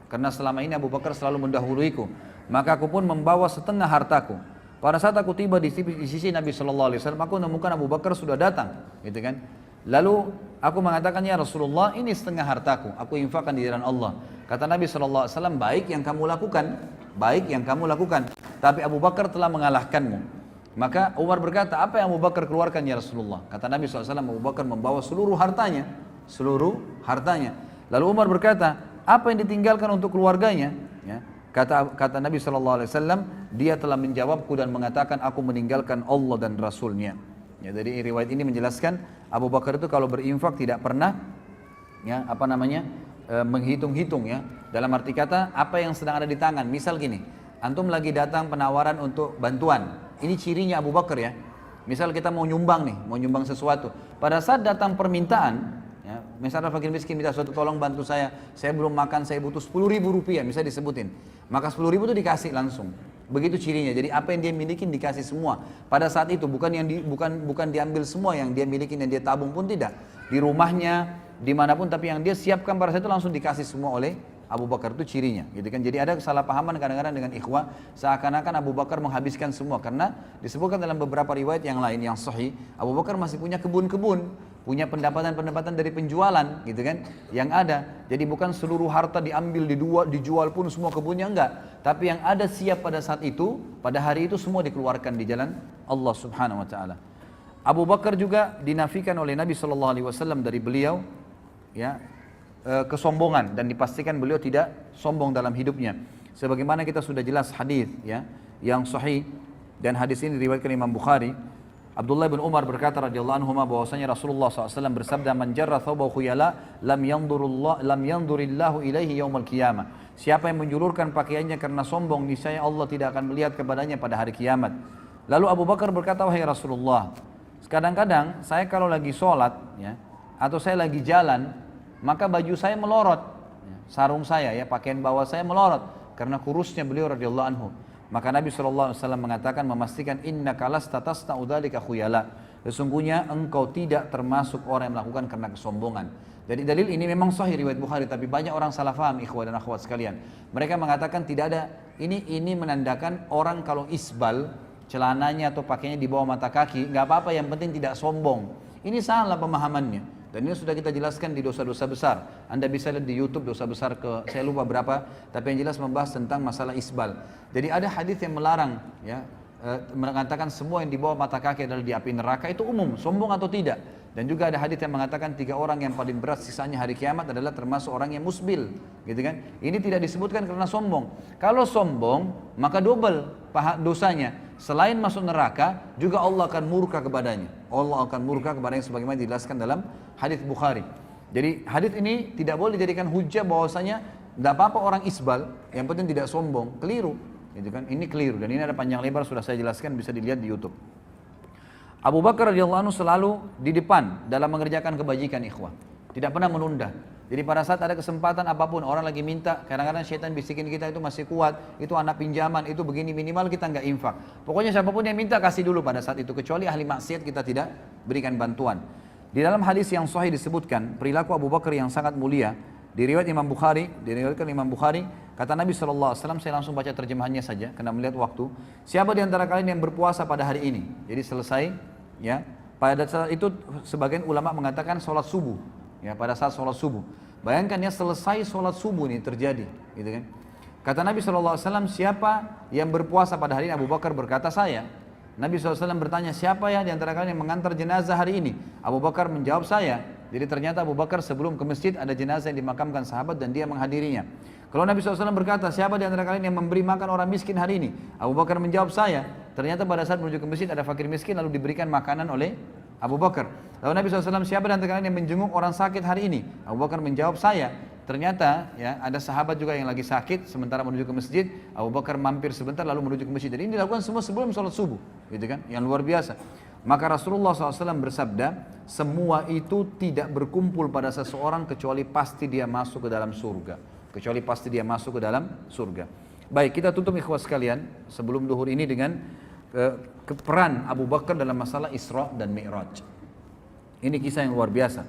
karena selama ini Abu Bakar selalu mendahuluiku, maka aku pun membawa setengah hartaku. Pada saat aku tiba di sisi Nabi SAW, aku menemukan Abu Bakar sudah datang, gitu kan? Lalu aku mengatakan, ya Rasulullah, ini setengah hartaku, aku infakkan di jalan Allah. Kata Nabi SAW, baik yang kamu lakukan, tapi Abu Bakar telah mengalahkanmu. Maka Umar berkata, apa yang Abu Bakar keluarkan ya Rasulullah? Kata Nabi SAW, Abu Bakar membawa seluruh hartanya. Lalu Umar berkata, apa yang ditinggalkan untuk keluarganya? Ya. Kata Nabi SAW, dia telah menjawabku dan mengatakan, aku meninggalkan Allah dan Rasulnya. Ya, dari riwayat ini menjelaskan Abu Bakar itu kalau berinfak tidak pernah menghitung-hitung ya. Dalam arti kata apa yang sedang ada di tangan. Misal gini, antum lagi datang penawaran untuk bantuan. Ini cirinya Abu Bakar ya. Misal kita mau nyumbang sesuatu. Pada saat datang permintaan, ya, misalnya fakir miskin minta sesuatu, tolong bantu saya belum makan, saya butuh 10.000 rupiah, bisa disebutin. Maka 10.000 itu dikasih langsung. Begitu cirinya. Jadi apa yang dia miliki dikasih semua. Pada saat itu bukan diambil semua yang dia miliki dan dia tabung pun tidak. Di rumahnya, dimanapun, tapi yang dia siapkan pada saat itu langsung dikasih semua oleh Abu Bakar, itu cirinya. Gitu kan. Jadi ada kesalahpahaman kadang-kadang dengan ikhwah, seakan-akan Abu Bakar menghabiskan semua karena disebutkan dalam beberapa riwayat yang lain yang sahih, Abu Bakar masih punya kebun-kebun, punya pendapatan-pendapatan dari penjualan, gitu kan, yang ada. Jadi bukan seluruh harta diambil, dijual pun semua kebunnya, enggak. Tapi yang ada siap pada saat itu, pada hari itu semua dikeluarkan di jalan Allah Subhanahu Wa Taala. Abu Bakar juga dinafikan oleh Nabi SAW dari beliau, ya, kesombongan, dan dipastikan beliau tidak sombong dalam hidupnya. Sebagaimana kita sudah jelas hadis ya yang sahih, dan hadis ini diriwayatkan Imam Bukhari. Abdullah bin Umar berkata radhiyallahu anhu bahwasanya Rasulullah SAW bersabda, man jarra thawbahu khuyala lam yandurillahu ilaihi yaumal qiyamah. Siapa yang menjulurkan pakaiannya karena sombong, niscaya Allah tidak akan melihat kepadanya pada hari kiamat. Lalu Abu Bakar berkata, wahai Rasulullah, kadang-kadang saya kalau lagi sholat ya, atau saya lagi jalan, maka baju saya melorot, sarung saya ya, pakaian bawah saya melorot karena kurusnya beliau radhiyallahu anhu. Maka Nabi SAW mengatakan, memastikan innaka lasta tasna'u dzalika khuyala. Sesungguhnya engkau tidak termasuk orang yang melakukan karena kesombongan. Jadi dalil ini memang sahih riwayat Bukhari, tapi banyak orang salah faham ikhwah dan akhwat sekalian. Mereka mengatakan tidak ada, ini menandakan orang kalau isbal, celananya atau pakainya di bawah mata kaki, nggak apa-apa, yang penting tidak sombong. Ini salah pemahamannya. Dan ini sudah kita jelaskan di dosa-dosa besar. Anda bisa lihat di YouTube dosa besar saya lupa berapa, tapi yang jelas membahas tentang masalah isbal. Jadi ada hadis yang melarang ya, mengatakan semua yang di bawah mata kaki adalah di api neraka, itu umum, sombong atau tidak. Dan juga ada hadis yang mengatakan 3 orang yang paling berat sisanya hari kiamat adalah termasuk orang yang musbil, gitu kan. Ini tidak disebutkan karena sombong. Kalau sombong, maka double dosanya. Selain masuk neraka, juga Allah akan murka kepadanya. Allah akan murka kepadanya sebagaimana dijelaskan dalam hadis Bukhari. Jadi hadis ini tidak boleh dijadikan hujah bahwasanya tidak apa-apa orang isbal, yang penting tidak sombong. Keliru, gitu kan? Ini keliru, dan ini ada panjang lebar sudah saya jelaskan, bisa dilihat di YouTube. Abu Bakar radhiyallahu anhu selalu di depan dalam mengerjakan kebajikan ikhwah. Tidak pernah menunda. Jadi pada saat ada kesempatan apapun, orang lagi minta, kadang-kadang syaitan bisikin kita itu masih kuat, itu anak pinjaman, itu begini, minimal kita nggak infak. Pokoknya siapapun yang minta kasih dulu pada saat itu, kecuali ahli maksiat kita tidak berikan bantuan. Di dalam hadis yang sahih disebutkan perilaku Abu Bakar yang sangat mulia. Diriwayatkan Imam Bukhari, kata Nabi SAW, saya langsung baca terjemahannya saja karena melihat waktu. Siapa di antara kalian yang berpuasa pada hari ini? Jadi selesai ya. Pada saat itu sebagian ulama mengatakan sholat subuh, ya pada saat sholat subuh. Bayangkan ya selesai sholat subuh ini terjadi, gitu kan. Kata Nabi SAW, siapa yang berpuasa pada hari ini? Abu Bakar berkata, saya. Nabi SAW bertanya, siapa ya di antara kalian yang mengantar jenazah hari ini? Abu Bakar menjawab, saya. Jadi ternyata Abu Bakar sebelum ke masjid ada jenazah yang dimakamkan sahabat dan dia menghadirinya. Kalau Nabi SAW berkata, siapa di antara kalian yang memberi makan orang miskin hari ini? Abu Bakar menjawab, saya. Ternyata pada saat menuju ke masjid ada fakir miskin lalu diberikan makanan oleh Abu Bakar. Lalu Nabi SAW, siapa di antara kalian yang menjenguk orang sakit hari ini? Abu Bakar menjawab, saya. Ternyata ya ada sahabat juga yang lagi sakit sementara menuju ke masjid, Abu Bakar mampir sebentar lalu menuju ke masjid. Jadi ini dilakukan semua sebelum sholat subuh, gitu kan? Yang luar biasa. Maka Rasulullah SAW bersabda, semua itu tidak berkumpul pada seseorang kecuali pasti dia masuk ke dalam surga. Kecuali pasti dia masuk ke dalam surga. Baik, kita tutup ikhwas sekalian sebelum duhur ini dengan peran Abu Bakar dalam masalah Isra dan Mi'raj. Ini kisah yang luar biasa.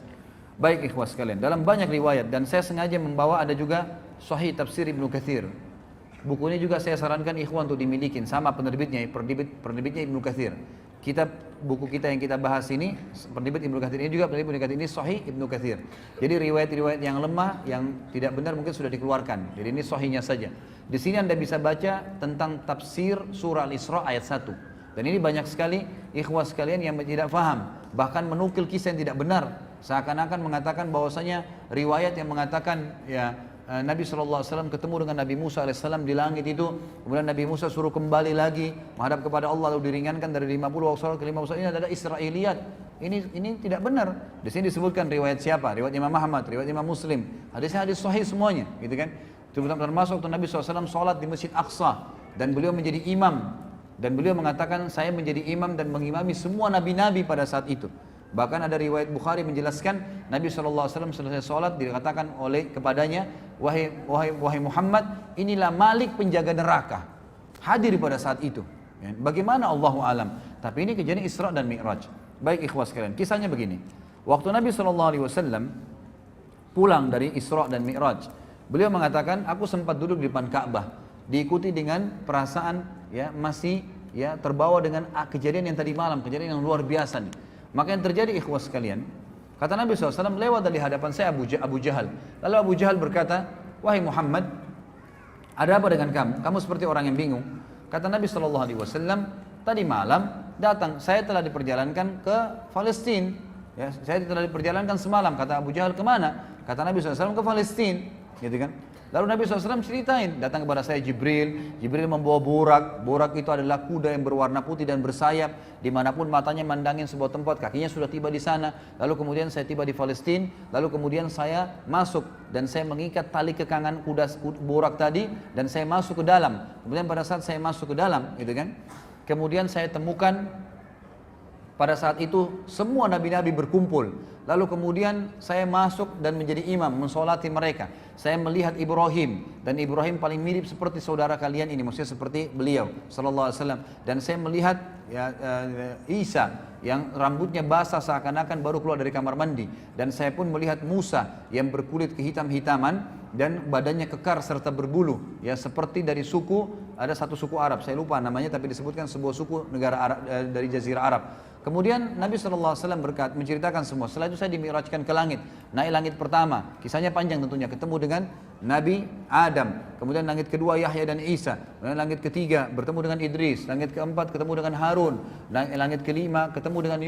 Baik ikhwas sekalian, dalam banyak riwayat dan saya sengaja membawa ada juga Sahih Tafsir Ibnu Katsir. Buku ini juga saya sarankan ikhwan untuk dimiliki, sama penerbitnya Ibnu Katsir. Buku kita yang kita bahas ini, penerbit Ibnu Katsir ini juga penerbit Ibnu Katsir ini Sahih Ibnu Katsir. Jadi riwayat-riwayat yang lemah, yang tidak benar mungkin sudah dikeluarkan. Jadi ini sahihnya saja. Di sini Anda bisa baca tentang tafsir surah Al-Isra ayat 1. Dan ini banyak sekali ikhwas sekalian yang tidak faham, bahkan menukil kisah yang tidak benar. Seakan-akan mengatakan bahwasanya riwayat yang mengatakan ya Nabi SAW ketemu dengan Nabi Musa AS di langit itu, kemudian Nabi Musa suruh kembali lagi menghadap kepada Allah lalu diringankan dari 50 waktu sholat ke 50 waktu. Ini adalah Israiliyat. Ini tidak benar. Di sini disebutkan riwayat siapa? Riwayat Imam Ahmad, riwayat Imam Muslim. Hadisnya hadis sahih semuanya, gitu kan? Termasuk waktu Nabi SAW sholat di Masjid Aqsa dan beliau menjadi imam. Dan beliau mengatakan saya menjadi imam dan mengimami semua nabi-nabi pada saat itu. Bahkan ada riwayat Bukhari menjelaskan Nabi SAW selesai sholat dikatakan oleh kepadanya, wahai Muhammad, inilah Malik penjaga neraka. Hadir pada saat itu. Bagaimana Allahu alam. Tapi ini kejadian Isra dan Mi'raj. Baik ikhwas sekalian, kisahnya begini. Waktu Nabi SAW pulang dari Isra dan Mi'raj, beliau mengatakan, aku sempat duduk di depan Ka'bah, diikuti dengan perasaan ya masih ya terbawa dengan kejadian yang tadi malam, kejadian yang luar biasa nih. Maka yang terjadi ikhwas sekalian, kata Nabi SAW, lewat dari hadapan saya Abu Jahal. Lalu Abu Jahal berkata, wahai Muhammad, ada apa dengan kamu? Kamu seperti orang yang bingung. Kata Nabi SAW, tadi malam datang, saya telah diperjalankan ke Palestina. Ya, saya telah diperjalankan semalam. Kata Abu Jahal, kemana? Kata Nabi SAW, ke Palestina. Gitu kan? Lalu Nabi SAW ceritain, datang kepada saya Jibril membawa burak itu adalah kuda yang berwarna putih dan bersayap, dimanapun matanya mandangin sebuah tempat, kakinya sudah tiba di sana. Lalu kemudian saya tiba di Palestina, lalu kemudian saya masuk dan saya mengikat tali kekangan kuda burak tadi dan saya masuk ke dalam. Kemudian pada saat saya masuk ke dalam, gitu kan, kemudian saya temukan pada saat itu semua nabi-nabi berkumpul. Lalu kemudian saya masuk dan menjadi imam, mensolati mereka. Saya melihat Ibrahim, dan Ibrahim paling mirip seperti saudara kalian ini, maksudnya seperti beliau sallallahu alaihi wasallam. Dan saya melihat ya, Isa yang rambutnya basah seakan-akan baru keluar dari kamar mandi. Dan saya pun melihat Musa yang berkulit kehitam-hitaman dan badannya kekar serta berbulu, ya seperti dari suku, ada satu suku Arab, saya lupa namanya, tapi disebutkan sebuah suku negara Arab, dari Jazirah Arab. Kemudian Nabi SAW menceritakan semua. Setelah itu saya dimi'rajkan ke langit. Naik langit pertama, kisahnya panjang tentunya, ketemu dengan Nabi Adam. Kemudian langit kedua Yahya dan Isa. Kemudian langit ketiga bertemu dengan Idris. Langit keempat ketemu dengan Harun. Langit kelima ketemu dengan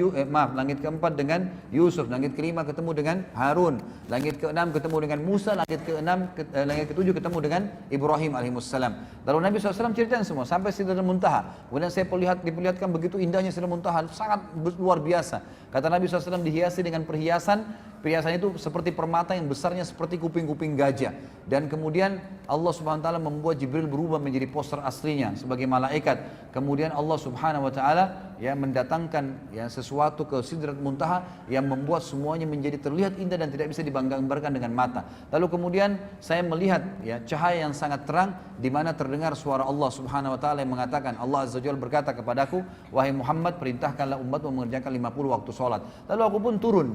langit keempat dengan Yusuf. Langit kelima ketemu dengan Harun. Langit keenam ketemu dengan Musa. Langit ketujuh ketemu dengan Ibrahim alaihissalam. Lalu Nabi SAW ceritakan semua sampai Sidratul Muntaha. Kemudian saya diperlihatkan begitu indahnya Sidratul Muntaha, sangat luar biasa. Kata Nabi SAW dihiasi dengan perhiasan itu seperti permata yang besarnya seperti kuping-kuping gajah. Dan kemudian Allah Subhanahu wa taala membuat Jibril berubah menjadi poster aslinya sebagai malaikat. Kemudian Allah Subhanahu wa taala ya mendatangkan ya sesuatu ke Sidratul Muntaha yang membuat semuanya menjadi terlihat indah dan tidak bisa digambarkan dengan mata. Lalu kemudian saya melihat ya cahaya yang sangat terang di mana terdengar suara Allah Subhanahu wa taala yang mengatakan, Allah Azza wa Jalla berkata kepadaku, wahai Muhammad, perintahkanlah umatmu mengerjakan 50 waktu sholat. Lalu aku pun turun.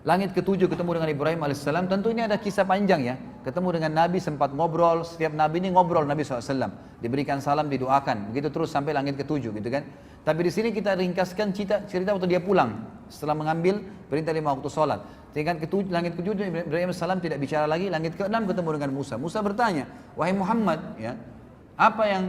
Langit ketujuh ketemu dengan Ibrahim alaihissalam. Tentu ini ada kisah panjang ya. Ketemu dengan Nabi, sempat ngobrol. Setiap Nabi ini ngobrol Nabi SAW. Diberikan salam, didoakan. Begitu terus sampai langit ketujuh gitu kan. Tapi di sini kita ringkaskan cerita waktu dia pulang. Setelah mengambil perintah 5 waktu sholat. Langit ketujuh Ibrahim alaihissalam tidak bicara lagi. Langit ke-6 ketemu dengan Musa. Musa bertanya, wahai Muhammad, ya, apa yang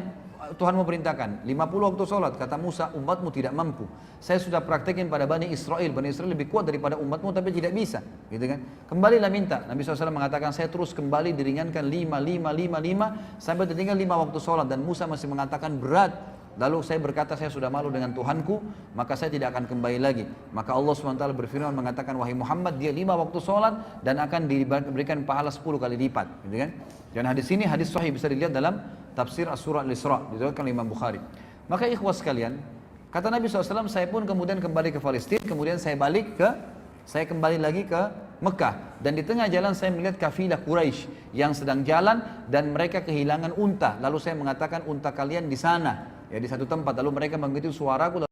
Tuhan mau perintahkan? 50 waktu sholat. Kata Musa, umatmu tidak mampu. Saya sudah praktekin pada Bani Israel. Bani Israel lebih kuat daripada umatmu tapi tidak bisa. Gitu kan? Kembalilah minta. Nabi SAW mengatakan, saya terus kembali diringankan 5 sampai tertinggal 5 waktu sholat. Dan Musa masih mengatakan berat. Lalu saya berkata, saya sudah malu dengan Tuhanku, maka saya tidak akan kembali lagi. Maka Allah SWT berfirman mengatakan, wahai Muhammad, dia 5 waktu sholat dan akan diberikan pahala 10 kali lipat. Gitu kan? Dan hadis ini hadis sahih, bisa dilihat dalam tafsir As-Surah Al-Isra, diriwayatkan oleh Imam Bukhari. Maka ikhwas sekalian, kata Nabi SAW, saya pun kemudian kembali ke Palestina, kemudian saya kembali lagi ke Mekah. Dan di tengah jalan saya melihat kafilah Quraisy yang sedang jalan dan mereka kehilangan unta. Lalu saya mengatakan, unta kalian di sana, ya di satu tempat. Lalu mereka mengikuti suaraku lalu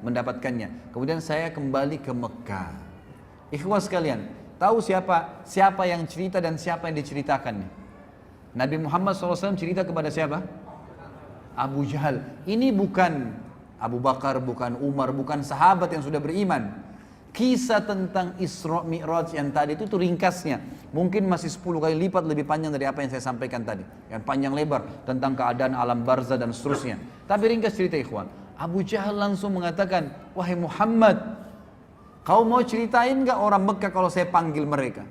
mendapatkannya. Kemudian saya kembali ke Mekah. Ikhwas sekalian, tahu siapa yang cerita dan siapa yang diceritakan? Nabi Muhammad SAW cerita kepada siapa? Abu Jahal. Ini bukan Abu Bakar, bukan Umar, bukan sahabat yang sudah beriman. Kisah tentang Isra Mi'raj yang tadi itu ringkasnya. Mungkin masih 10 kali lipat lebih panjang dari apa yang saya sampaikan tadi. Yang panjang lebar tentang keadaan alam barzah dan seterusnya. Tapi ringkas cerita ikhwan. Abu Jahal langsung mengatakan, wahai Muhammad, kau mau ceritain gak orang Mekah kalau saya panggil mereka?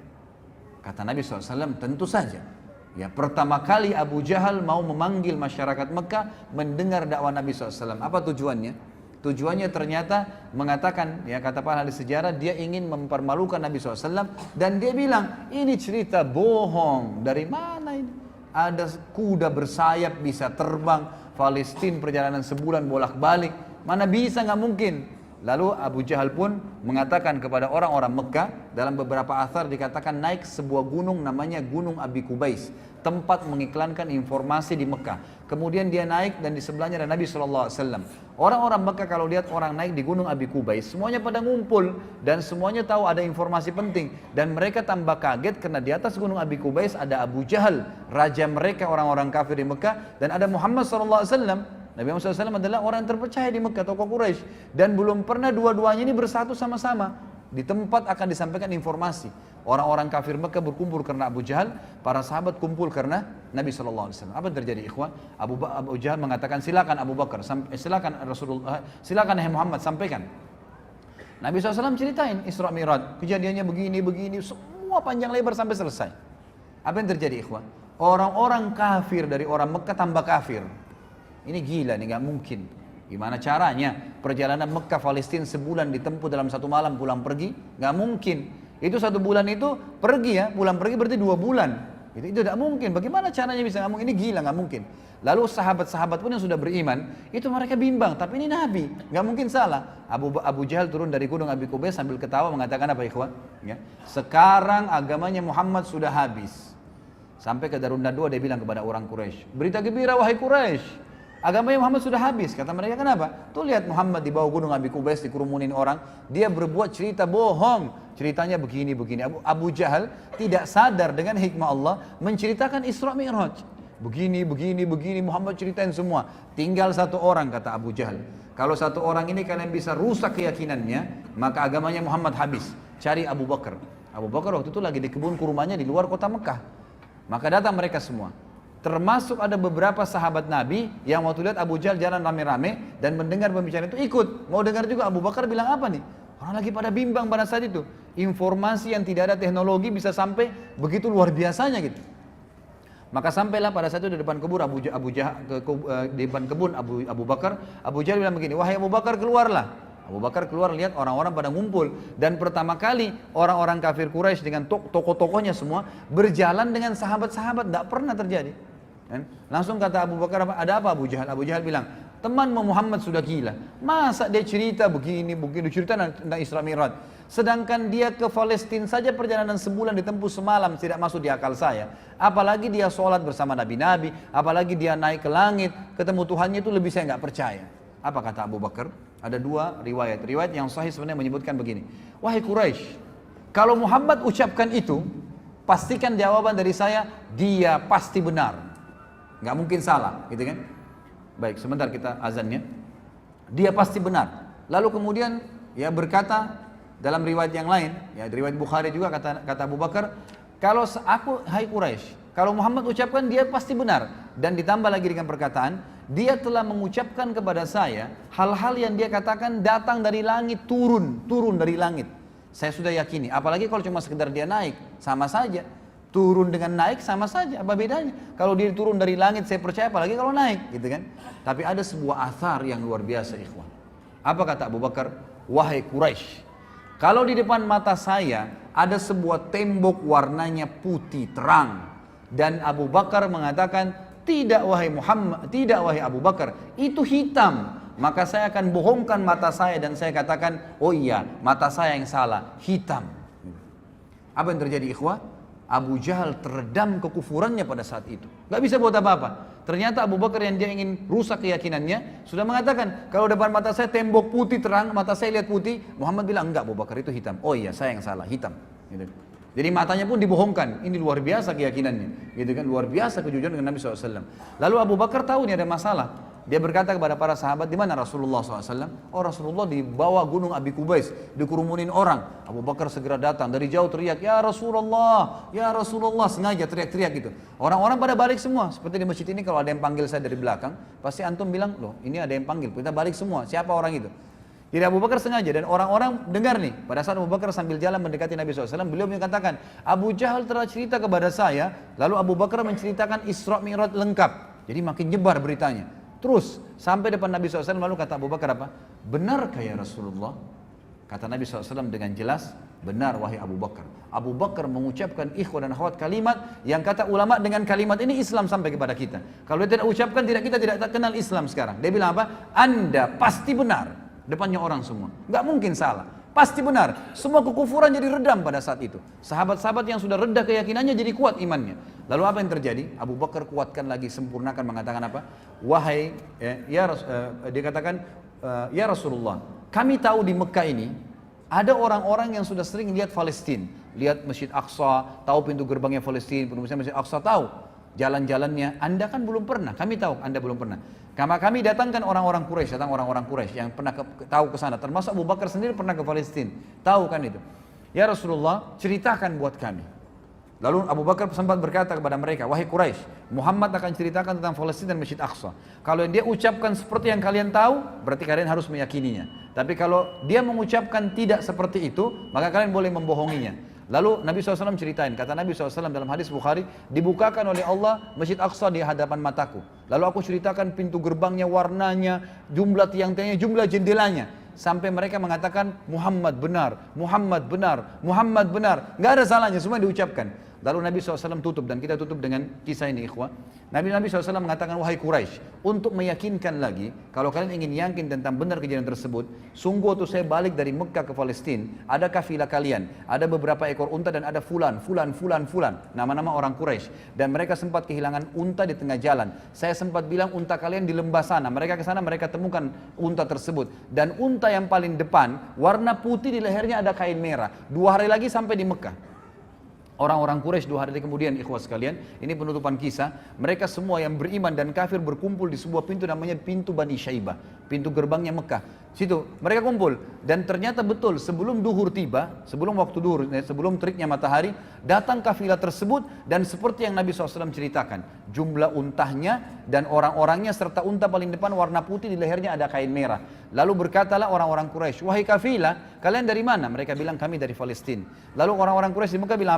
Kata Nabi SAW, tentu saja. Ya, pertama kali Abu Jahal mau memanggil masyarakat Mekah mendengar dakwah Nabi SAW. Apa tujuannya? Tujuannya ternyata mengatakan, ya kata para ahli sejarah, dia ingin mempermalukan Nabi SAW. Dan dia bilang, ini cerita bohong. Dari mana ini? Ada kuda bersayap bisa terbang, Palestina perjalanan sebulan bolak-balik. Mana bisa, nggak mungkin. Lalu Abu Jahal pun mengatakan kepada orang-orang Mekah, dalam beberapa athar dikatakan naik sebuah gunung namanya Gunung Abi Kubais, tempat mengiklankan informasi di Mekah. Kemudian dia naik dan di sebelahnya ada Nabi SAW. Orang-orang Mekah kalau lihat orang naik di Gunung Abi Kubais, semuanya pada ngumpul dan semuanya tahu ada informasi penting. Dan mereka tambah kaget karena di atas Gunung Abi Kubais ada Abu Jahal, raja mereka orang-orang kafir di Mekah, dan ada Muhammad SAW. Nabi Muhammad SAW adalah orang yang terpercaya di Mekah, tokoh Quraisy, dan belum pernah dua-duanya ini bersatu sama-sama. Di tempat akan disampaikan informasi. Orang-orang kafir Mekah berkumpul karena Abu Jahal, para sahabat kumpul karena Nabi SAW. Apa yang terjadi ikhwan? Abu Jahal mengatakan, silakan Abu Bakar, silakan Rasulullah, silakan Muhammad, sampaikan. Nabi SAW ceritain Isra Mi'raj, kejadiannya begini, semua panjang lebar sampai selesai. Apa yang terjadi ikhwan? Orang-orang kafir dari orang Mekah tambah kafir. Ini gila, ini gak mungkin. Gimana caranya? Perjalanan Mekah Palestina sebulan ditempuh dalam satu malam pulang pergi? Gak mungkin. Itu satu bulan itu pergi ya, pulang pergi berarti 2 bulan. Itu tidak mungkin. Bagaimana caranya bisa ngomong ini gila, gak mungkin. Lalu sahabat-sahabat pun yang sudah beriman, itu mereka bimbang. Tapi ini Nabi, gak mungkin salah. Abu Jahal turun dari gunung Abi Kubais sambil ketawa mengatakan apa ikhwan? Ya. Sekarang agamanya Muhammad sudah habis. Sampai ke Darun Nadwa dia bilang kepada orang Quraisy, berita gembira wahai Quraisy, agamanya Muhammad sudah habis. Kata mereka, kenapa? Tuh lihat Muhammad di bawah gunung Abi Kubais dikerumunin orang. Dia berbuat cerita bohong. Ceritanya begini. Abu Jahal tidak sadar dengan hikmah Allah menceritakan Isra Mi'raj. Begini. Muhammad ceritain semua. Tinggal satu orang, kata Abu Jahal. Kalau satu orang ini kalian bisa rusak keyakinannya, maka agamanya Muhammad habis. Cari Abu Bakar. Abu Bakar waktu itu lagi di kebun kurmanya di luar kota Mekah. Maka datang mereka semua. Termasuk ada beberapa sahabat Nabi yang waktu lihat Abu Jahal jalan rame-rame dan mendengar pembicaraan itu ikut. Mau dengar juga. Abu Bakar bilang apa nih? Orang lagi pada bimbang pada saat itu. Informasi yang tidak ada teknologi bisa sampai begitu luar biasanya gitu. Maka sampailah pada saat itu di depan kebun di depan kebun Abu Bakar. Abu Jahal bilang begini, wahai Abu Bakar keluarlah. Abu Bakar keluar, lihat orang-orang pada ngumpul. Dan pertama kali orang-orang kafir Quraisy dengan tokoh-tokohnya semua berjalan dengan sahabat-sahabat. Tidak pernah terjadi. Langsung kata Abu Bakar, ada apa Abu Jahal? Abu Jahal bilang, teman Muhammad sudah gila. Masa dia cerita begini, cerita tentang Isra Mi'raj. Sedangkan dia ke Palestina saja perjalanan sebulan ditempuh semalam, tidak masuk di akal saya. Apalagi dia sholat bersama Nabi-Nabi, apalagi dia naik ke langit, ketemu Tuhannya itu lebih saya nggak percaya. Apa kata Abu Bakar? Ada 2 riwayat. Riwayat yang sahih sebenarnya menyebutkan begini. Wahai Quraisy, Kalau Muhammad ucapkan itu, pastikan jawaban dari saya, dia pasti benar. Nggak mungkin salah, gitu kan? Baik, sebentar kita azannya. Dia pasti benar. Lalu kemudian ya berkata dalam riwayat yang lain, ya riwayat Bukhari juga kata Abu Bakar, kalau aku, hai Quraisy, kalau Muhammad ucapkan dia pasti benar. Dan ditambah lagi dengan perkataan, dia telah mengucapkan kepada saya hal-hal yang dia katakan datang dari langit, turun dari langit. Saya sudah yakini, apalagi kalau cuma sekedar dia naik, sama saja. Turun dengan naik sama saja, apa bedanya? Kalau dia turun dari langit saya percaya, apalagi kalau naik, gitu kan? Tapi ada sebuah athar yang luar biasa, ikhwan. Apa kata Abu Bakar? Wahai Quraisy, kalau di depan mata saya ada sebuah tembok warnanya putih terang, dan Abu Bakar mengatakan, tidak wahai Muhammad, tidak wahai Abu Bakar, itu hitam. Maka saya akan bohongkan mata saya dan saya katakan, oh iya, mata saya yang salah, hitam. Apa yang terjadi, ikhwah? Abu Jahal teredam kekufurannya pada saat itu. Gak bisa buat apa-apa. Ternyata Abu Bakar yang dia ingin rusak keyakinannya, sudah mengatakan, kalau depan mata saya tembok putih terang, mata saya lihat putih. Muhammad bilang, enggak Abu Bakar, itu hitam. Oh iya, saya yang salah, hitam. Gitu. Jadi matanya pun dibohongkan. Ini luar biasa keyakinannya, gitu kan? Luar biasa kejujuran dengan Nabi SAW. Lalu Abu Bakar tahu ini ada masalah. Dia berkata kepada para sahabat, di mana Rasulullah SAW? Oh, Rasulullah di bawah gunung Abi Kubais, dikerumunin orang. Abu Bakar segera datang dari jauh teriak, ya Rasulullah, ya Rasulullah, sengaja teriak-teriak gitu. Orang-orang pada balik semua. Seperti di masjid ini kalau ada yang panggil saya dari belakang, pasti antum bilang, loh ini ada yang panggil, kita balik semua. Siapa orang itu? Jadi Abu Bakar sengaja, dan orang-orang dengar nih, pada saat Abu Bakar sambil jalan mendekati Nabi SAW, beliau mengatakan, Abu Jahal telah cerita kepada saya, lalu Abu Bakar menceritakan Isra Mi'raj lengkap. Jadi makin nyebar beritanya. Terus sampai depan Nabi SAW, lalu kata Abu Bakar apa? Benarkah ya Rasulullah? Kata Nabi SAW dengan jelas, benar wahai Abu Bakar. Abu Bakar mengucapkan ikhwan dan akhwat kalimat yang kata ulama dengan kalimat ini Islam sampai kepada kita. Kalau dia tidak ucapkan, kita tidak kenal Islam sekarang. Dia bilang apa? Anda pasti benar. Depannya orang semua, nggak mungkin salah, pasti benar. Semua kekufuran jadi redam pada saat itu. Sahabat-sahabat yang sudah reda keyakinannya jadi kuat imannya. Lalu apa yang terjadi? Abu Bakar kuatkan lagi, sempurnakan, mengatakan apa? Wahai, dia katakan, ya Rasulullah, kami tahu di Mekah ini ada orang-orang yang sudah sering lihat Palestina, lihat Masjid Aqsa, tahu pintu gerbangnya Palestina, pintu Masjid Aqsa, tahu jalan-jalannya. Anda kan belum pernah, kami tahu Anda belum pernah. Kami datangkan orang-orang Quraisy, yang pernah tahu ke sana, termasuk Abu Bakar sendiri pernah ke Palestina, tahu kan itu. Ya Rasulullah, ceritakan buat kami. Lalu Abu Bakar sempat berkata kepada mereka, wahai Quraisy, Muhammad akan ceritakan tentang Palestina dan Masjid Aqsa. Kalau dia ucapkan seperti yang kalian tahu, berarti kalian harus meyakininya. Tapi kalau dia mengucapkan tidak seperti itu, maka kalian boleh membohonginya. Lalu Nabi SAW ceritain, kata Nabi SAW dalam hadis Bukhari, dibukakan oleh Allah Masjid Aqsa di hadapan mataku. Lalu aku ceritakan pintu gerbangnya, warnanya, jumlah tiang-tiangnya, jumlah jendelanya. Sampai mereka mengatakan, Muhammad benar, Muhammad benar, Muhammad benar. Nggak ada salahnya, semua diucapkan. Lalu Nabi SAW tutup, dan kita tutup dengan kisah ini, ikhwah. Nabi SAW mengatakan, wahai Quraisy, untuk meyakinkan lagi, kalau kalian ingin yakin tentang benar kejadian tersebut, sungguh waktu saya balik dari Mekah ke Palestina, ada kafilah kalian, ada beberapa ekor unta dan ada fulan, nama-nama orang Quraisy, dan mereka sempat kehilangan unta di tengah jalan. Saya sempat bilang unta kalian di lembah sana, mereka ke sana, mereka temukan unta tersebut, dan unta yang paling depan warna putih, di lehernya ada kain merah. 2 hari lagi sampai di Mekah. Orang-orang Quraisy 2 hari kemudian, ikhwas sekalian, ini penutupan kisah, mereka semua yang beriman dan kafir berkumpul di sebuah pintu namanya pintu Bani Syaibah, pintu gerbangnya Mekah. Situ mereka kumpul, dan ternyata betul sebelum duhur tiba, sebelum waktu duhur, sebelum teriknya matahari, datang kafilah tersebut, dan seperti yang Nabi SAW ceritakan, jumlah untahnya dan orang-orangnya serta unta paling depan warna putih, di lehernya ada kain merah. Lalu berkatalah orang-orang Quraisy, wahai kafilah, kalian dari mana? Mereka bilang kami dari Palestina. Lalu orang-orang Quraisy di Mekah bilang apa?